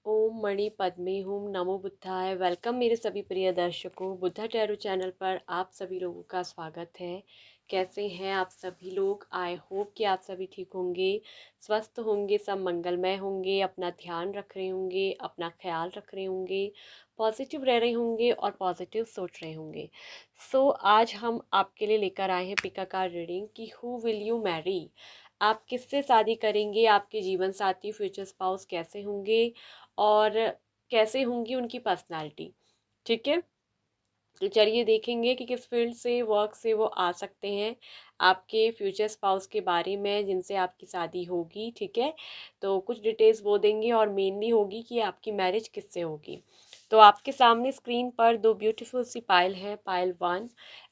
ओम मणि पद्मे हुम नमो बुद्धाय। वेलकम मेरे सभी प्रिय दर्शकों, बुद्धा टैरो चैनल पर आप सभी लोगों का स्वागत है। कैसे हैं आप सभी लोग? आई होप कि आप सभी ठीक होंगे, स्वस्थ होंगे, सब मंगलमय होंगे, अपना ध्यान रख रहे होंगे, अपना ख्याल रख रहे होंगे, पॉजिटिव रह रहे होंगे और पॉजिटिव सोच रहे होंगे। आज हम आपके लिए लेकर आए हैं पिका कार्ड रीडिंग कि हु विल यू मैरी। आप किससे शादी करेंगे, आपके जीवन साथी फ्यूचर स्पाउस कैसे होंगे और कैसे होंगी उनकी पर्सनालिटी। ठीक है, तो चलिए देखेंगे कि किस फील्ड से, वर्क से वो आ सकते हैं, आपके फ्यूचर स्पाउस के बारे में जिनसे आपकी शादी होगी। ठीक है, तो कुछ डिटेल्स वो देंगे और मेनली होगी कि आपकी मैरिज किससे होगी। तो आपके सामने स्क्रीन पर दो ब्यूटीफुल सी पाइल है, पाइल 1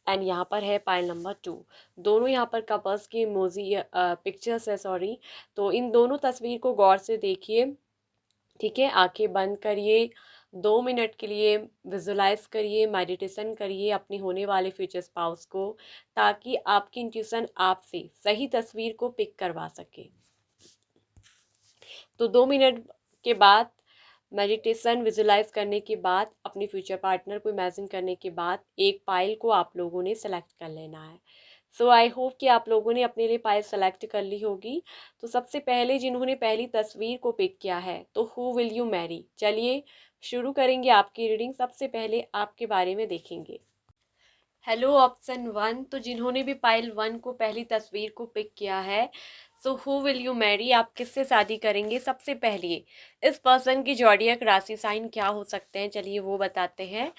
एंड यहाँ पर है पाइल नंबर 2। दोनों यहाँ पर कपल्स की इमोजी पिक्चर्स है, सॉरी। तो इन दोनों तस्वीर को गौर से देखिए। ठीक है, आंखें बंद करिए, 2 मिनट के लिए विजुलाइज करिए, मेडिटेशन करिए अपने होने वाले फ्यूचर स्पाउस को, ताकि आपकी इंट्यूशन आपसे सही तस्वीर को पिक करवा सके। तो 2 मिनट के बाद मेडिटेशन विजुलाइज करने के बाद अपने फ्यूचर पार्टनर को इमेजिन करने के बाद एक पाइल को आप लोगों ने सेलेक्ट कर लेना है। आई होप कि आप लोगों ने अपने लिए पाइल सेलेक्ट कर ली होगी। तो सबसे पहले जिन्होंने पहली तस्वीर को पिक किया है, तो हु विल यू मैरी। चलिए शुरू करेंगे आपकी रीडिंग। सबसे पहले आपके बारे में देखेंगे। हेलो ऑप्शन 1, तो जिन्होंने भी पाइल 1 को पहली तस्वीर को पिक किया है, so who will you marry, आप किससे शादी करेंगे। सबसे पहले इस पर्सन की जॉडियक राशि साइन क्या हो सकते हैं, चलिए वो बताते हैं।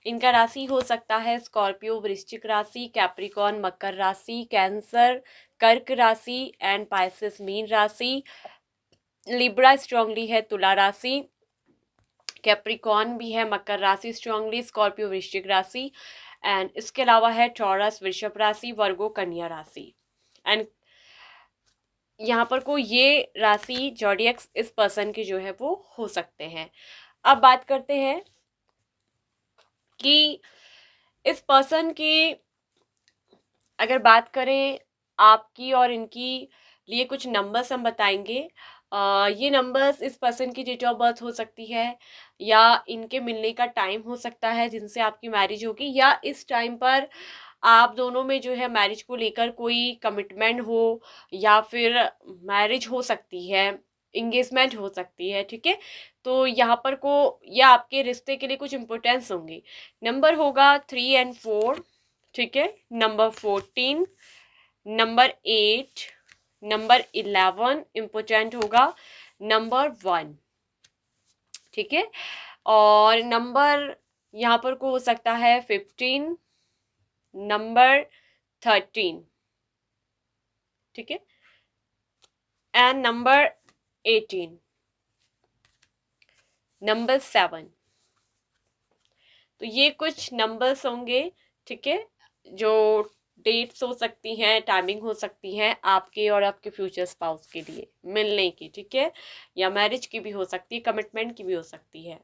इनका राशि हो सकता है स्कॉर्पियो वृश्चिक राशि, कैप्रिकॉन मकर राशि, कैंसर कर्क राशि एंड पाइसेस मीन राशि, लिब्रा स्ट्रांगली है तुला राशि, कैप्रिकॉन भी है मकर राशि स्ट्रांगली, स्कॉर्पियो वृश्चिक राशि एंड इसके अलावा है टॉरस वृषभ राशि, वर्गो कन्या राशि। एंड यहाँ पर को ये राशि जॉडियक्स इस पर्सन के जो है वो हो सकते हैं। अब बात करते हैं कि इस पर्सन की अगर बात करें आपकी और इनकी लिए कुछ नंबर्स हम बताएंगे। ये नंबर्स इस पर्सन की डेट ऑफ बर्थ हो सकती है, या इनके मिलने का टाइम हो सकता है जिनसे आपकी मैरिज होगी, या इस टाइम पर आप दोनों में जो है मैरिज को लेकर कोई कमिटमेंट हो, या फिर मैरिज हो सकती है, इंगेजमेंट हो सकती है। ठीक है, तो यहाँ पर को या आपके रिश्ते के लिए कुछ इंपॉर्टेंस होंगी। नंबर होगा 3 और 4। ठीक है, नंबर 14, नंबर 8, नंबर 11 इम्पोर्टेंट होगा, नंबर 1। ठीक है, और नंबर यहाँ पर को हो सकता है 15, नंबर 13। ठीक है, एंड नंबर 18, नंबर 7। तो ये कुछ नंबर्स होंगे। ठीक है, जो डेट्स हो सकती हैं, टाइमिंग हो सकती हैं आपके और आपके फ्यूचर स्पाउस के लिए मिलने की। ठीक है, या मैरिज की भी हो सकती है, कमिटमेंट की भी हो सकती है।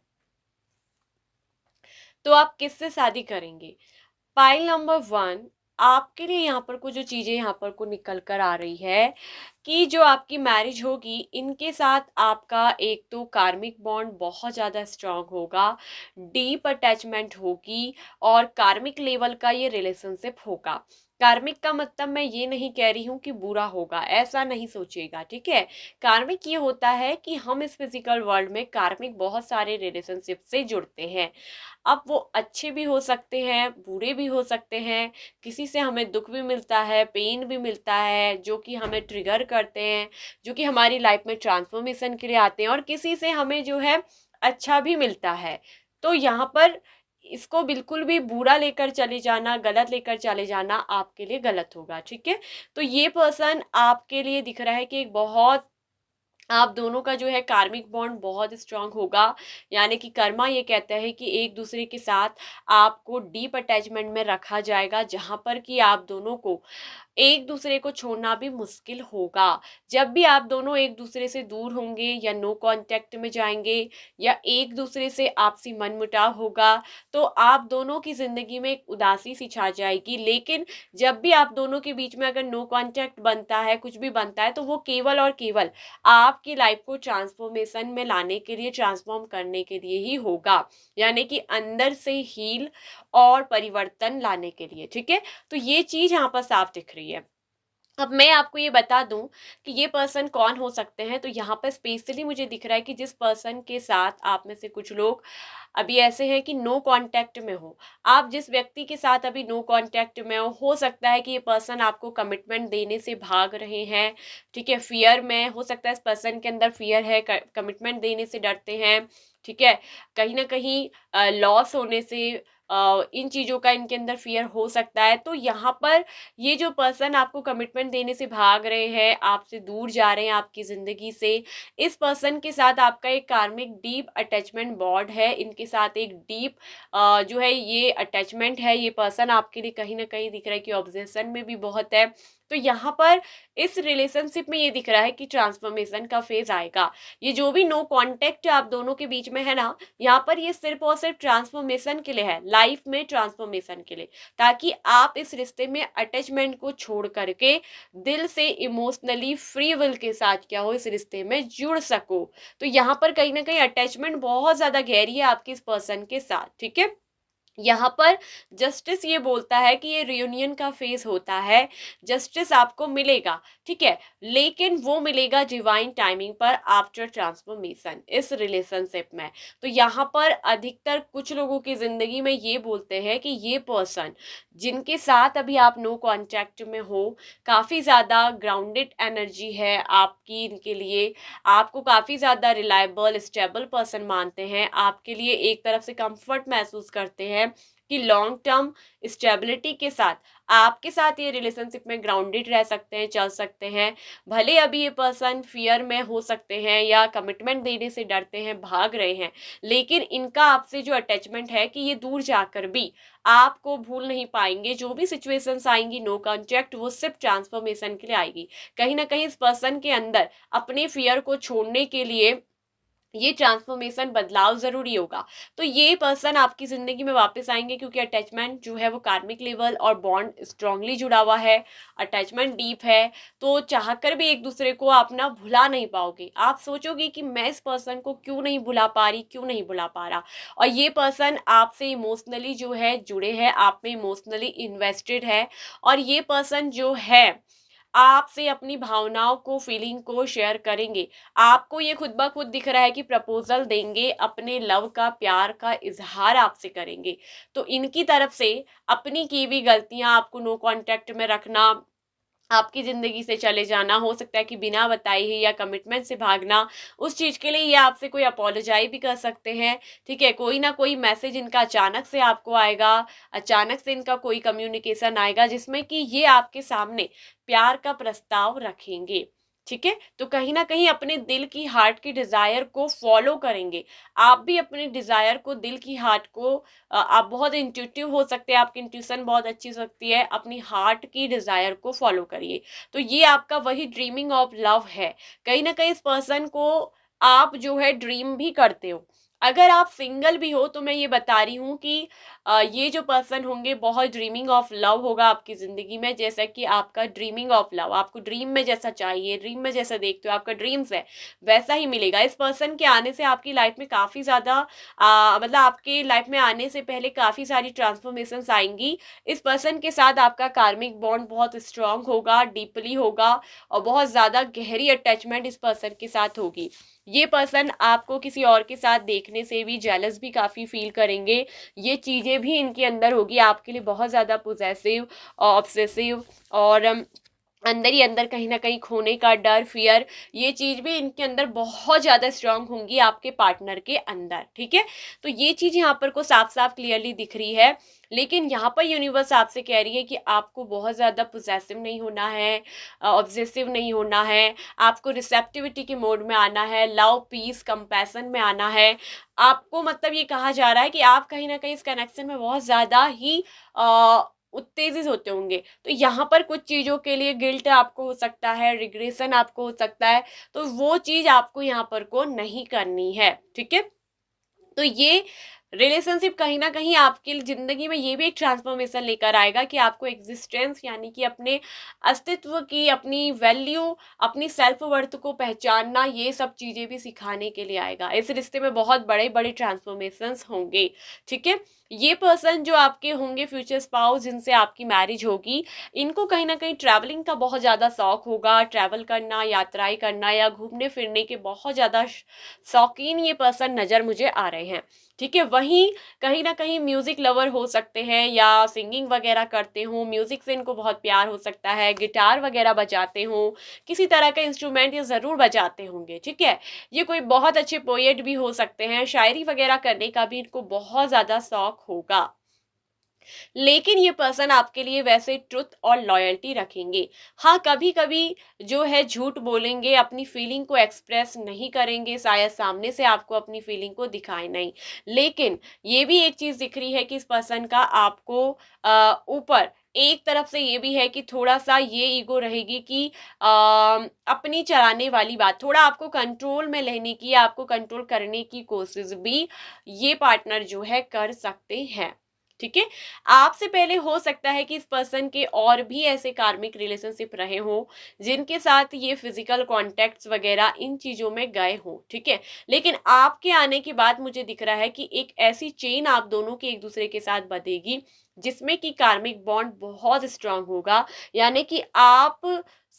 तो आप किससे शादी करेंगे। पाइल नंबर 1, आपके लिए यहाँ पर कुछ जो चीज़ें यहाँ पर को निकल कर आ रही है कि जो आपकी मैरिज होगी इनके साथ आपका एक तो कार्मिक बॉन्ड बहुत ज़्यादा स्ट्रांग होगा, डीप अटैचमेंट होगी और कार्मिक लेवल का ये रिलेशनशिप होगा। कार्मिक का मतलब मैं ये नहीं कह रही हूँ कि बुरा होगा, ऐसा नहीं सोचिएगा। ठीक है, कार्मिक ये होता है कि हम इस फिजिकल वर्ल्ड में कार्मिक बहुत सारे रिलेशनशिप से जुड़ते हैं। अब वो अच्छे भी हो सकते हैं, बुरे भी हो सकते हैं, किसी से हमें दुख भी मिलता है, पेन भी मिलता है, जो कि हमें ट्रिगर करते हैं, जो कि हमारी लाइफ में ट्रांसफॉर्मेशन के लिए आते हैं, और किसी से हमें जो है अच्छा भी मिलता है। तो यहाँ पर इसको बिल्कुल भी बुरा लेकर चले जाना, गलत लेकर चले जाना आपके लिए गलत होगा। ठीक है, तो ये पर्सन आपके लिए दिख रहा है कि एक बहुत, आप दोनों का जो है कार्मिक बॉन्ड बहुत स्ट्रांग होगा। यानी कि कर्मा ये कहता है कि एक दूसरे के साथ आपको डीप अटैचमेंट में रखा जाएगा, जहां पर कि आप दोनों को एक दूसरे को छोड़ना भी मुश्किल होगा। जब भी आप दोनों एक दूसरे से दूर होंगे या नो कांटेक्ट में जाएंगे या एक दूसरे से आपसी मनमुटाव होगा, तो आप दोनों की ज़िंदगी में एक उदासी सी छा जाएगी। लेकिन जब भी आप दोनों के बीच में अगर नो कांटेक्ट बनता है, कुछ भी बनता है, तो वो केवल और केवल आपकी लाइफ को ट्रांसफॉर्मेशन में लाने के लिए, ट्रांसफॉर्म करने के लिए ही होगा, यानी कि अंदर से हील और परिवर्तन लाने के लिए। ठीक है, तो ये चीज यहाँ पर साफ दिख रही है। अब मैं आपको ये बता दूं कि ये पर्सन कौन हो सकते हैं, तो यहाँ पर स्पेशली मुझे दिख रहा है कि जिस पर्सन के साथ आप में से कुछ लोग अभी ऐसे हैं कि नो कांटेक्ट में हो, आप जिस व्यक्ति के साथ अभी नो कांटेक्ट में हो सकता है कि ये पर्सन आपको कमिटमेंट देने से भाग रहे हैं। ठीक है, फियर में हो सकता है, इस पर्सन के अंदर फियर है, कमिटमेंट देने से डरते हैं। ठीक है, कहीं ना कहीं लॉस होने से इन चीज़ों का इनके अंदर फियर हो सकता है। तो यहाँ पर ये जो पर्सन आपको कमिटमेंट देने से भाग रहे हैं, आपसे दूर जा रहे हैं आपकी ज़िंदगी से, इस पर्सन के साथ आपका एक कार्मिक डीप अटैचमेंट बॉन्ड है। इनके साथ एक डीप जो है ये अटैचमेंट है। ये पर्सन आपके लिए कहीं ना कहीं दिख रहा है कि ऑब्सेशन में भी बहुत है। तो यहाँ पर इस रिलेशनशिप में ये दिख रहा है कि ट्रांसफॉर्मेशन का फेज आएगा। ये जो भी नो कांटेक्ट आप दोनों के बीच में है ना, यहाँ पर ये सिर्फ और सिर्फ ट्रांसफॉर्मेशन के लिए है, लाइफ में ट्रांसफॉर्मेशन के लिए, ताकि आप इस रिश्ते में अटैचमेंट को छोड़ करके दिल से इमोशनली फ्री विल के साथ क्या हो, इस रिश्ते में जुड़ सको। तो यहाँ पर कहीं ना कहीं अटैचमेंट बहुत ज्यादा गहरी है आपकी इस पर्सन के साथ। ठीक है, यहाँ पर जस्टिस ये बोलता है कि ये रियूनियन का फेज होता है, जस्टिस आपको मिलेगा। ठीक है, लेकिन वो मिलेगा डिवाइन टाइमिंग पर, आफ्टर ट्रांसफॉर्मेशन इस रिलेशनशिप में। तो यहाँ पर अधिकतर कुछ लोगों की जिंदगी में ये बोलते हैं कि ये पर्सन जिनके साथ अभी आप नो कांटेक्ट में हो, काफ़ी ज़्यादा ग्राउंडेड एनर्जी है आपकी इनके लिए, आपको काफ़ी ज़्यादा रिलायबल स्टेबल पर्सन मानते हैं, आपके लिए एक तरफ से कंफर्ट महसूस करते हैं कि लॉन्ग टर्म स्टेबिलिटी के साथ आपके साथ ये रिलेशनशिप में ग्राउंडेड रह सकते हैं, चल सकते हैं। भले अभी ये पर्सन फियर में हो सकते हैं या कमिटमेंट देने से डरते हैं, भाग रहे हैं, लेकिन इनका आपसे जो अटैचमेंट है कि ये दूर जाकर भी आपको भूल नहीं पाएंगे। जो भी सिचुएशंस आएंगी नो कॉन्टैक्ट, वो सिर्फ ट्रांसफॉर्मेशन के लिए आएगी। कहीं ना कहीं इस पर्सन के अंदर अपने फियर को छोड़ने के लिए ये ट्रांसफॉर्मेशन, बदलाव जरूरी होगा। तो ये पर्सन आपकी जिंदगी में वापस आएंगे, क्योंकि अटैचमेंट जो है वो कार्मिक लेवल और बॉन्ड स्ट्रांगली जुड़ा हुआ है, अटैचमेंट डीप है। तो चाहकर भी एक दूसरे को आप ना भुला नहीं पाओगे। आप सोचोगे कि मैं इस पर्सन को क्यों नहीं भुला पा रही, क्यों नहीं भुला पा रहा। और ये पर्सन आपसे इमोशनली जो है जुड़े हैं, आप में इमोशनली इन्वेस्टेड है। और ये पर्सन जो है आपसे अपनी भावनाओं को, फीलिंग को शेयर करेंगे। आपको ये खुद ब खुद दिख रहा है कि प्रपोजल देंगे, अपने लव का, प्यार का इजहार आपसे करेंगे। तो इनकी तरफ से अपनी की हुई गलतियां, आपको नो कांटेक्ट में रखना, आपकी जिंदगी से चले जाना, हो सकता है कि बिना बताए ही, या कमिटमेंट से भागना, उस चीज के लिए ये आपसे कोई अपोलोजाई भी कर सकते हैं। ठीक है, कोई ना कोई मैसेज इनका अचानक से आपको आएगा, अचानक से इनका कोई कम्युनिकेशन आएगा जिसमें कि ये आपके सामने प्यार का प्रस्ताव रखेंगे। ठीक है, तो कहीं ना कहीं अपने दिल की, हार्ट की डिजायर को फॉलो करेंगे। आप भी अपने डिजायर को, दिल की, हार्ट को, आप बहुत इंट्यूटिव हो सकते हैं, आपकी इंट्यूशन बहुत अच्छी हो सकती है, अपनी हार्ट की डिजायर को फॉलो करिए। तो ये आपका वही ड्रीमिंग ऑफ लव है। कहीं ना कहीं इस पर्सन को आप जो है ड्रीम भी करते हो। अगर आप सिंगल भी हो तो मैं ये बता रही हूँ कि ये जो पर्सन होंगे, बहुत ड्रीमिंग ऑफ लव होगा आपकी जिंदगी में। जैसा कि आपका ड्रीमिंग ऑफ लव, आपको ड्रीम में जैसा चाहिए, ड्रीम में जैसा देखते हो, आपका ड्रीम्स है, वैसा ही मिलेगा। इस पर्सन के आने से आपकी लाइफ में काफी ज्यादा मतलब आपके लाइफ में आने से पहले काफी सारी ट्रांसफॉर्मेशंस आएंगी। इस पर्सन के साथ आपका कार्मिक बॉन्ड बहुत स्ट्रांग होगा, डीपली होगा, और बहुत ज्यादा गहरी अटैचमेंट इस पर्सन के साथ होगी। ये पर्सन आपको किसी और के साथ देखने से भी जेलस भी काफी फील करेंगे। ये चीजें भी इनके अंदर होगी, आपके लिए बहुत ज्यादा पोजेसिव, ऑब्सेसिव, और अंदर ही अंदर कहीं ना कहीं खोने का डर, फियर, ये चीज भी इनके अंदर बहुत ज्यादा स्ट्रांग होंगी आपके पार्टनर के अंदर। ठीक है, तो ये चीज यहाँ पर को साफ साफ क्लियरली दिख रही है। लेकिन यहाँ पर यूनिवर्स आपसे कह रही है कि आपको बहुत ज्यादा पोजेसिव नहीं होना है, ऑब्सेसिव नहीं होना है, आपको रिसेप्टिविटी के मोड में आना है, लव, पीस, कंपैशन में आना है। आपको मतलब ये कहा जा रहा है कि आप कहीं ना कहीं इस कनेक्शन में बहुत ज्यादा ही उत्तेजित होते होंगे। तो यहाँ पर कुछ चीज़ों के लिए गिल्ट आपको हो सकता है, रिग्रेशन आपको हो सकता है, तो वो चीज़ आपको यहाँ पर को नहीं करनी है, ठीक है। तो ये रिलेशनशिप कहीं ना कहीं आपकी ज़िंदगी में ये भी एक ट्रांसफॉर्मेशन लेकर आएगा कि आपको एग्जिस्टेंस यानी कि अपने अस्तित्व की, अपनी वैल्यू, अपनी सेल्फ वर्थ को पहचानना, ये सब चीज़ें भी सिखाने के लिए आएगा। इस रिश्ते में बहुत बड़े बड़े ट्रांसफॉर्मेशंस होंगे, ठीक है। ये पर्सन जो आपके होंगे फ्यूचर स्पाउस जिनसे आपकी मैरिज होगी, इनको कहीं ना कहीं ट्रैवलिंग का बहुत ज़्यादा शौक होगा। ट्रैवल करना, यात्राएं करना या घूमने फिरने के बहुत ज़्यादा शौकीन ये पर्सन नज़र मुझे आ रहे हैं, ठीक है। वहीं कहीं ना कहीं म्यूजिक लवर हो सकते हैं या सिंगिंग वगैरह करते हो, म्यूजिक से इनको बहुत प्यार हो सकता है, गिटार वगैरह बजाते हो, किसी तरह का इंस्ट्रूमेंट ये ज़रूर बजाते होंगे, ठीक है। ये कोई बहुत अच्छे पोएट भी हो सकते हैं, शायरी वगैरह करने का भी इनको बहुत ज़्यादा शौक होगा। लेकिन ये पर्सन आपके लिए वैसे ट्रुथ और लॉयल्टी रखेंगे। हाँ, कभी कभी जो है झूठ बोलेंगे, अपनी फीलिंग को एक्सप्रेस नहीं करेंगे, शायद सामने से आपको अपनी फीलिंग को दिखाए नहीं। लेकिन ये भी एक चीज दिख रही है कि इस पर्सन का आपको ऊपर एक तरफ से ये भी है कि थोड़ा सा ये ईगो रहेगी कि अपनी चलाने वाली बात, थोड़ा आपको कंट्रोल में लेने की, आपको कंट्रोल करने की कोशिश भी ये पार्टनर जो है कर सकते हैं, ठीक है। आपसे पहले हो सकता है कि इस पर्सन के और भी ऐसे कार्मिक रिलेशनशिप रहे हो जिनके साथ ये फिजिकल कॉन्टेक्ट्स वगैरह इन चीजों में गए हो, ठीक है। लेकिन आपके आने के बाद मुझे दिख रहा है कि एक ऐसी चेन आप दोनों की एक दूसरे के साथ बंधेगी जिसमें कि कार्मिक बॉन्ड बहुत स्ट्रांग होगा। यानी कि आप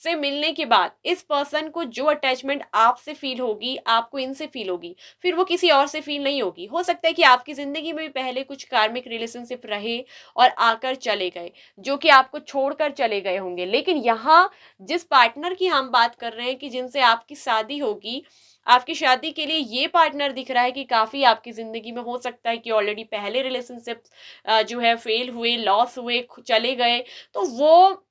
से मिलने के बाद इस पर्सन को जो अटैचमेंट आपसे फील होगी, आपको इनसे फील होगी, फिर वो किसी और से फील नहीं होगी। हो सकता है कि आपकी जिंदगी में भी पहले कुछ कार्मिक रिलेशनशिप रहे और आकर चले गए, जो कि आपको छोड़कर चले गए होंगे। लेकिन यहाँ जिस पार्टनर की हम बात कर रहे हैं कि जिनसे आपकी शादी होगी, आपकी शादी के लिए ये पार्टनर दिख रहा है कि काफी आपकी जिंदगी में हो सकता है कि ऑलरेडी पहले रिलेशनशिप जो है फेल हुए, लॉस हुए, चले गए, तो वो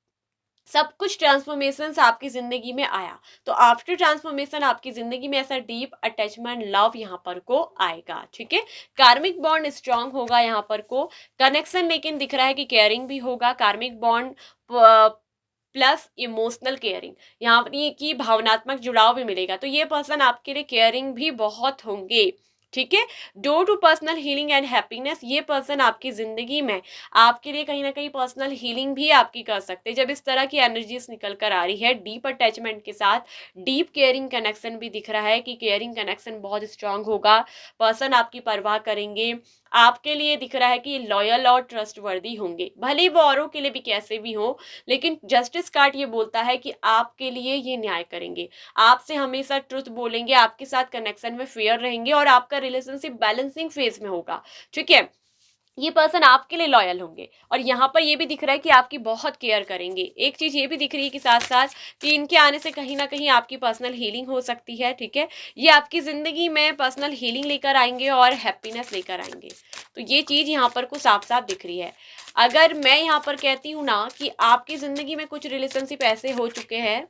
सब कुछ ट्रांसफॉर्मेशंस आपकी जिंदगी में आया। तो आफ्टर ट्रांसफॉर्मेशन आपकी जिंदगी में ऐसा डीप अटैचमेंट, लव यहाँ पर को आएगा, ठीक है। कार्मिक बॉन्ड स्ट्रांग होगा यहाँ पर को कनेक्शन, लेकिन दिख रहा है कि केयरिंग भी होगा। कार्मिक बॉन्ड प्लस इमोशनल केयरिंग, यहाँ पर ये की भावनात्मक जुड़ाव भी मिलेगा। तो ये पर्सन आपके लिए केयरिंग भी बहुत होंगे, ठीक है। Door to personal healing and happiness, ये पर्सन आपकी जिंदगी में आपके लिए कहीं ना कहीं पर्सनल हीलिंग भी आपकी कर सकते हैं। जब इस तरह की एनर्जीज निकल कर आ रही है डीप अटैचमेंट के साथ, डीप केयरिंग कनेक्शन भी दिख रहा है कि केयरिंग कनेक्शन बहुत स्ट्रांग होगा। पर्सन आपकी परवाह करेंगे, आपके लिए दिख रहा है कि लॉयल और ट्रस्टवर्दी होंगे, भले वो औरों के लिए भी कैसे भी हो। लेकिन जस्टिस कार्ड ये बोलता है कि आपके लिए ये न्याय करेंगे, आपसे हमेशा ट्रुथ बोलेंगे, आपके साथ कनेक्शन में फेयर रहेंगे और आपका रिलेशनशिप बैलेंसिंग फेज में होगा, ठीक है। ये पर्सन आपके लिए लॉयल होंगे और यहाँ पर ये भी दिख रहा है कि आपकी बहुत केयर करेंगे। एक चीज ये भी दिख रही है कि साथ साथ कि इनके आने से कहीं ना कहीं आपकी पर्सनल हीलिंग हो सकती है, ठीक है। ये आपकी जिंदगी में पर्सनल हीलिंग लेकर आएंगे और हैप्पीनेस लेकर आएंगे। तो ये चीज यहाँ पर को साफ साफ दिख रही है। अगर मैं यहाँ पर कहती हूँ ना कि आपकी जिंदगी में कुछ रिलेशनशिप ऐसे हो चुके हैं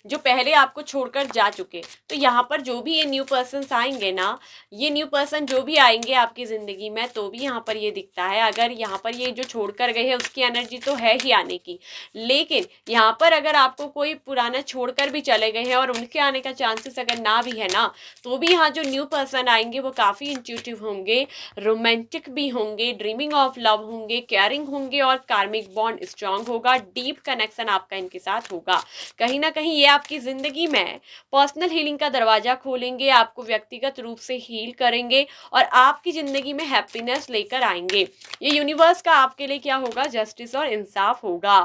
जो पहले आपको छोड़कर जा चुके, तो यहाँ पर जो भी ये न्यू पर्सन आएंगे ना, ये न्यू पर्सन जो भी आएंगे आपकी जिंदगी में, तो भी यहाँ पर ये दिखता है, अगर यहाँ पर ये जो छोड़कर गए हैं उसकी एनर्जी तो है ही आने की। लेकिन यहाँ पर अगर आपको कोई पुराना छोड़कर भी चले गए हैं और उनके आने का चांसेस अगर ना भी है ना, तो भी यहाँ जो न्यू पर्सन आएंगे वो काफी इंट्यूटिव होंगे, रोमांटिक भी होंगे, ड्रीमिंग ऑफ लव होंगे, केयरिंग होंगे और कार्मिक बॉन्ड स्ट्रांग होगा, डीप कनेक्शन आपका इनके साथ होगा। कहीं ना कहीं ये आपकी जिंदगी में पर्सनल हीलिंग का दरवाजा खोलेंगे, आपको व्यक्तिगत रूप से हील करेंगे और आपकी जिंदगी में हैप्पीनेस लेकर आएंगे। ये यूनिवर्स का आपके लिए क्या होगा, जस्टिस और इंसाफ होगा।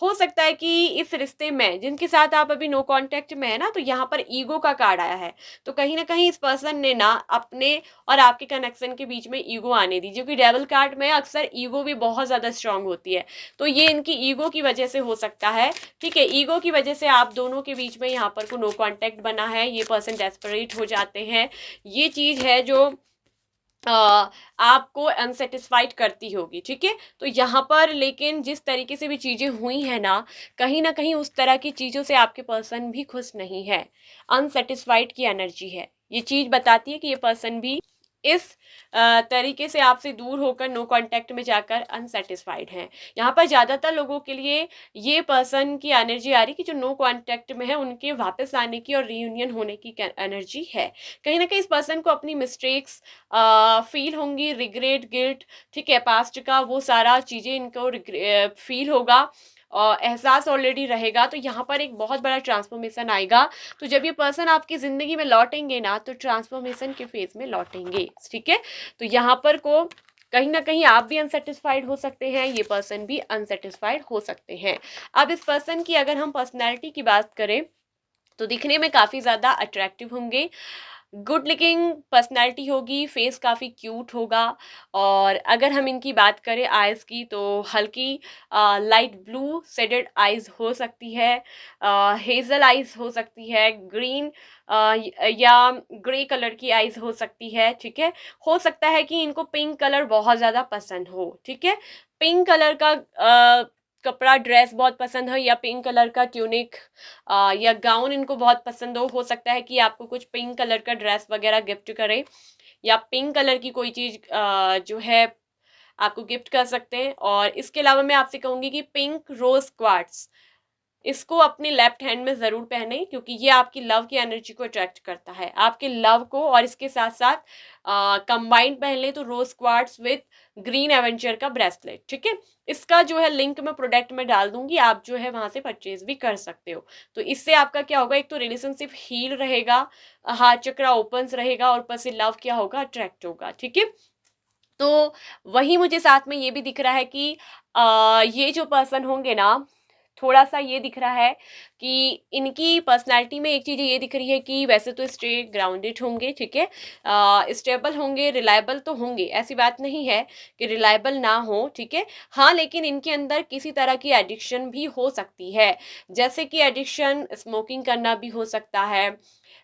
हो सकता है कि इस रिश्ते में जिनके साथ आप अभी नो कांटेक्ट में है ना, तो यहाँ पर ईगो का कार्ड आया है। तो कहीं ना कहीं इस पर्सन ने ना अपने और आपके कनेक्शन के बीच में ईगो आने दी, जो कि डेविल कार्ड में अक्सर ईगो भी बहुत ज्यादा स्ट्रांग होती है। तो ये इनकी ईगो की वजह से हो सकता है, ठीक है। ईगो की वजह से आप दोनों के बीच में यहाँ पर को नो कांटेक्ट बना है, ये पर्सन डेस्परेट हो जाते हैं। ये चीज है जो आपको अनसेटिस्फाइड करती होगी, ठीक है। तो यहाँ पर लेकिन जिस तरीके से भी चीजें हुई है ना कहीं उस तरह की चीजों से आपके पर्सन भी खुश नहीं है, अनसेटिस्फाइड की एनर्जी है। ये चीज बताती है कि ये पर्सन भी इस तरीके से आपसे दूर होकर नो कांटेक्ट में जाकर अनसेटिस्फाइड हैं। यहाँ पर ज़्यादातर लोगों के लिए ये पर्सन की एनर्जी आ रही कि जो नो कांटेक्ट में है उनके वापस आने की और रीयूनियन होने की एनर्जी है। कहीं ना कहीं इस पर्सन को अपनी मिस्टेक्स फील होंगी, रिग्रेट, गिल्ट, ठीक है, पास्ट का वो सारा चीज़ें इनको फील होगा और एहसास ऑलरेडी रहेगा। तो यहाँ पर एक बहुत बड़ा ट्रांसफॉर्मेशन आएगा। तो जब ये पर्सन आपकी ज़िंदगी में लौटेंगे ना तो ट्रांसफॉर्मेशन के फेज में लौटेंगे, ठीक है। तो यहाँ पर को कहीं ना कहीं आप भी अनसेटिस्फाइड हो सकते हैं, ये पर्सन भी अनसेटिस्फाइड हो सकते हैं। अब इस पर्सन की अगर हम पर्सनैलिटी की बात करें तो दिखने में काफ़ी ज़्यादा अट्रैक्टिव होंगे, गुड लुकिंग पर्सनैलिटी होगी, फेस काफ़ी क्यूट होगा। और अगर हम इनकी बात करें आइज़ की तो हल्की लाइट ब्लू शेडेड आइज़ हो सकती है, हेज़ल आइज़ हो सकती है, ग्रीन या ग्रे कलर की आइज़ हो सकती है, ठीक है। हो सकता है कि इनको पिंक कलर बहुत ज़्यादा पसंद हो, ठीक है। पिंक कलर का कपड़ा, ड्रेस बहुत पसंद हो, या पिंक कलर का ट्यूनिक या गाउन इनको बहुत पसंद हो सकता है कि आपको कुछ पिंक कलर का ड्रेस वगैरह गिफ्ट करे, या पिंक कलर की कोई चीज़ जो है आपको गिफ्ट कर सकते हैं। और इसके अलावा मैं आपसे कहूँगी कि पिंक रोज क्वार्ट्स इसको अपने लेफ्ट हैंड में ज़रूर पहने, क्योंकि ये आपकी लव की एनर्जी को अट्रैक्ट करता है, आपके लव को। और इसके साथ साथ कंबाइंड पहन ले तो रोज क्वार्ट्स विथ ग्रीन एवेंचर का ब्रेसलेट, ठीक है। इसका जो है लिंक मैं प्रोडक्ट में डाल दूंगी, आप जो है वहां से परचेज भी कर सकते हो। तो इससे आपका क्या होगा, एक तो रिलेशनशिप हील रहेगा, हार्ट चक्रा ओपन रहेगा, और ऊपर से लव क्या होगा, अट्रैक्ट होगा, ठीक है। तो वही मुझे साथ में ये भी दिख रहा है कि ये जो पर्सन होंगे ना, थोड़ा सा ये दिख रहा है कि इनकी पर्सनालिटी में एक चीज़ ये दिख रही है कि वैसे तो स्ट्रेट ग्राउंडेड होंगे, ठीक है, स्टेबल होंगे, रिलायबल तो होंगे, ऐसी बात नहीं है कि रिलायबल ना हो, ठीक है। हाँ, लेकिन इनके अंदर किसी तरह की एडिक्शन भी हो सकती है, जैसे कि एडिक्शन स्मोकिंग करना भी हो सकता है,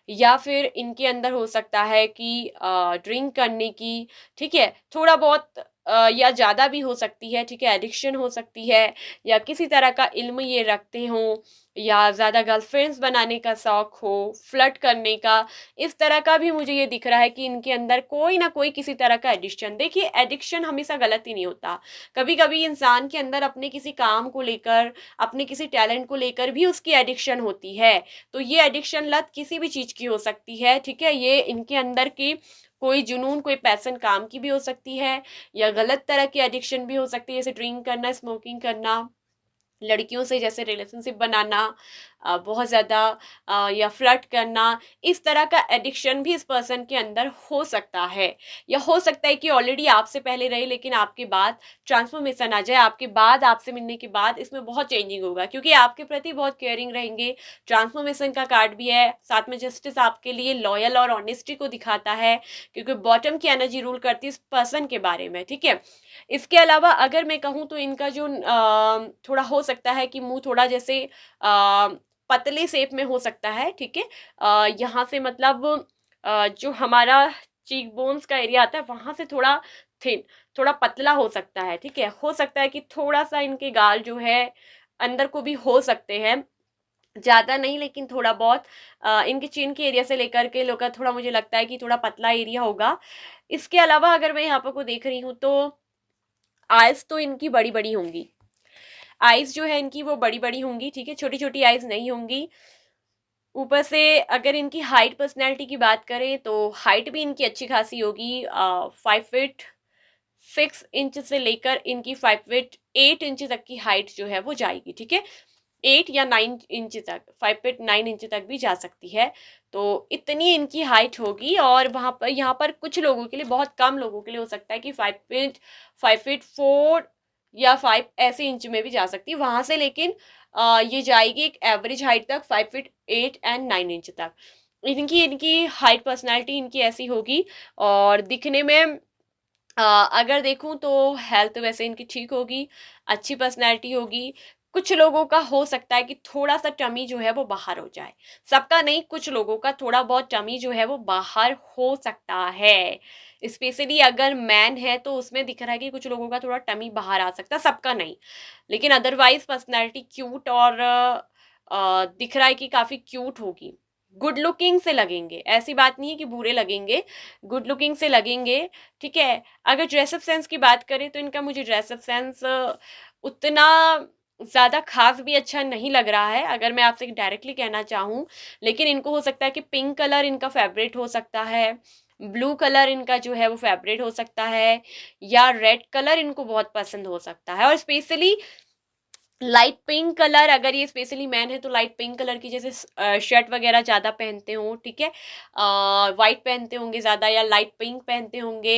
या फिर इनके अंदर हो सकता है कि ड्रिंक करने की, ठीक है, थोड़ा बहुत या ज़्यादा भी हो सकती है, ठीक है, एडिक्शन हो सकती है, या किसी तरह का इल्म ये रखते हों, या ज़्यादा गर्लफ्रेंड्स बनाने का शौक हो, फ्लर्ट करने का, इस तरह का भी मुझे ये दिख रहा है कि इनके अंदर कोई ना कोई किसी तरह का एडिक्शन। देखिए, एडिक्शन हमेशा गलत ही नहीं होता, कभी कभी इंसान के अंदर अपने किसी काम को लेकर, अपने किसी टैलेंट को लेकर भी उसकी एडिक्शन होती है। तो ये एडिक्शन लत किसी भी चीज़ की हो सकती है, ठीक है। ये इनके अंदर की कोई जुनून, कोई पैशन काम की भी हो सकती है, या गलत तरह की एडिक्शन भी हो सकती है, जैसे ड्रिंक करना, स्मोकिंग करना, लड़कियों से जैसे रिलेशनशिप बनाना बहुत ज़्यादा, या फ्लर्ट करना, इस तरह का एडिक्शन भी इस पर्सन के अंदर हो सकता है। या हो सकता है कि ऑलरेडी आपसे पहले रहे लेकिन आपके बाद ट्रांसफॉर्मेशन आ जाए, आपके बाद, आपसे मिलने के बाद इसमें बहुत चेंजिंग होगा, क्योंकि आपके प्रति बहुत केयरिंग रहेंगे। ट्रांसफॉर्मेशन का कार्ड भी है, साथ में जस्टिस आपके लिए लॉयल और ऑनेस्टी को दिखाता है, क्योंकि बॉटम की एनर्जी रूल करती है इस पर्सन के बारे में, ठीक है। इसके अलावा अगर मैं कहूँ तो इनका जो थोड़ा हो सकता है कि मुंह थोड़ा जैसे पतले शेप में हो सकता है, ठीक है। यहाँ से मतलब जो हमारा चीक बोन्स का एरिया आता है वहां से थोड़ा थिन, थोड़ा पतला हो सकता है, ठीक है। हो सकता है कि थोड़ा सा इनके गाल जो है अंदर को भी हो सकते हैं, ज्यादा नहीं लेकिन थोड़ा बहुत। इनके चिन के एरिया से लेकर के लोग का थोड़ा, मुझे लगता है कि थोड़ा पतला एरिया होगा। इसके अलावा अगर मैं यहाँ पर को देख रही हूँ तो आइज तो इनकी बड़ी बड़ी होंगी, आइज जो है इनकी वो बड़ी बड़ी होंगी, ठीक है, छोटी छोटी आइज नहीं होंगी। ऊपर से अगर इनकी हाइट पर्सनैलिटी की बात करें तो हाइट भी इनकी अच्छी खासी होगी, 5 फीट 6 इंच से लेकर इनकी 5 फीट 8 इंच तक की हाइट जो है वो जाएगी, ठीक है। 8 या 9 इंच तक, 5 फीट 9 इंच तक भी जा सकती है। तो इतनी इनकी हाइट होगी। और वहां पर, यहाँ पर कुछ लोगों के लिए, बहुत कम लोगों के लिए हो सकता है कि 5 फीट 4 या 5 ऐसे इंच में भी जा सकती है वहां से, लेकिन ये जाएगी एक एवरेज हाइट तक, 5 फीट 8 एंड 9 इंच तक। इनकी इनकी हाइट पर्सनैलिटी इनकी ऐसी होगी। और दिखने में अगर देखूं तो हेल्थ वैसे इनकी ठीक होगी, अच्छी पर्सनैलिटी होगी। कुछ लोगों का हो सकता है कि थोड़ा सा टमी जो है वो बाहर हो जाए, सबका नहीं, कुछ लोगों का थोड़ा बहुत टमी जो है वो बाहर हो सकता है। स्पेशली अगर मैन है तो उसमें दिख रहा है कि कुछ लोगों का थोड़ा टमी बाहर आ सकता है, सबका नहीं। लेकिन अदरवाइज पर्सनैलिटी क्यूट, और दिख रहा है कि काफी क्यूट होगी। गुड लुकिंग से लगेंगे, ऐसी बात नहीं है कि बुरे लगेंगे, गुड लुकिंग से लगेंगे। ठीक है, अगर ड्रेसअप सेंस की बात करें तो इनका मुझे ड्रेसअप सेंस उतना ज़्यादा खास भी अच्छा नहीं लग रहा है, अगर मैं आपसे डायरेक्टली कहना चाहूँ। लेकिन इनको हो सकता है कि पिंक कलर इनका फेवरेट हो सकता है, ब्लू कलर इनका जो है वो फेवरेट हो सकता है, या रेड कलर इनको बहुत पसंद हो सकता है। और स्पेशली लाइट पिंक कलर, अगर ये स्पेशली मैन है तो लाइट पिंक कलर की जैसे शर्ट वगैरह ज़्यादा पहनते हो, ठीक है, वाइट पहनते होंगे ज़्यादा या लाइट पिंक पहनते होंगे,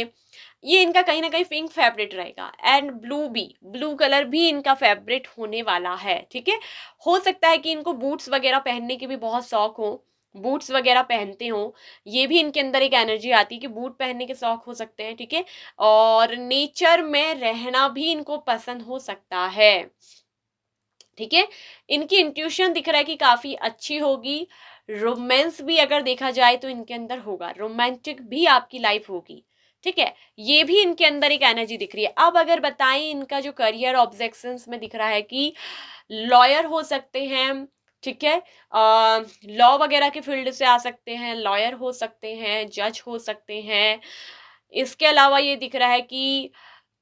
ये इनका कहीं ना कहीं पिंक फेवरेट रहेगा। एंड ब्लू कलर भी इनका फेवरेट होने वाला है। ठीक है, हो सकता है कि इनको बूट्स वगैरह पहनने के भी बहुत शौक हो, बूट्स वगैरह पहनते हो, ये भी इनके अंदर एक एनर्जी आती है कि बूट पहनने के शौक हो सकते हैं। ठीक है, और नेचर में रहना भी इनको पसंद हो सकता है। ठीक है, इनकी इंट्यूशन दिख रहा है कि काफी अच्छी होगी। रोमांस भी अगर देखा जाए तो इनके अंदर होगा, रोमांटिक भी आपकी लाइफ होगी। ठीक है, ये भी इनके अंदर एक एनर्जी दिख रही है। अब अगर बताएं इनका जो करियर ऑब्जेक्शंस में दिख रहा है कि लॉयर हो सकते हैं। ठीक है, लॉ वगैरह के फील्ड से आ सकते हैं, लॉयर हो सकते हैं, जज हो सकते हैं। इसके अलावा ये दिख रहा है कि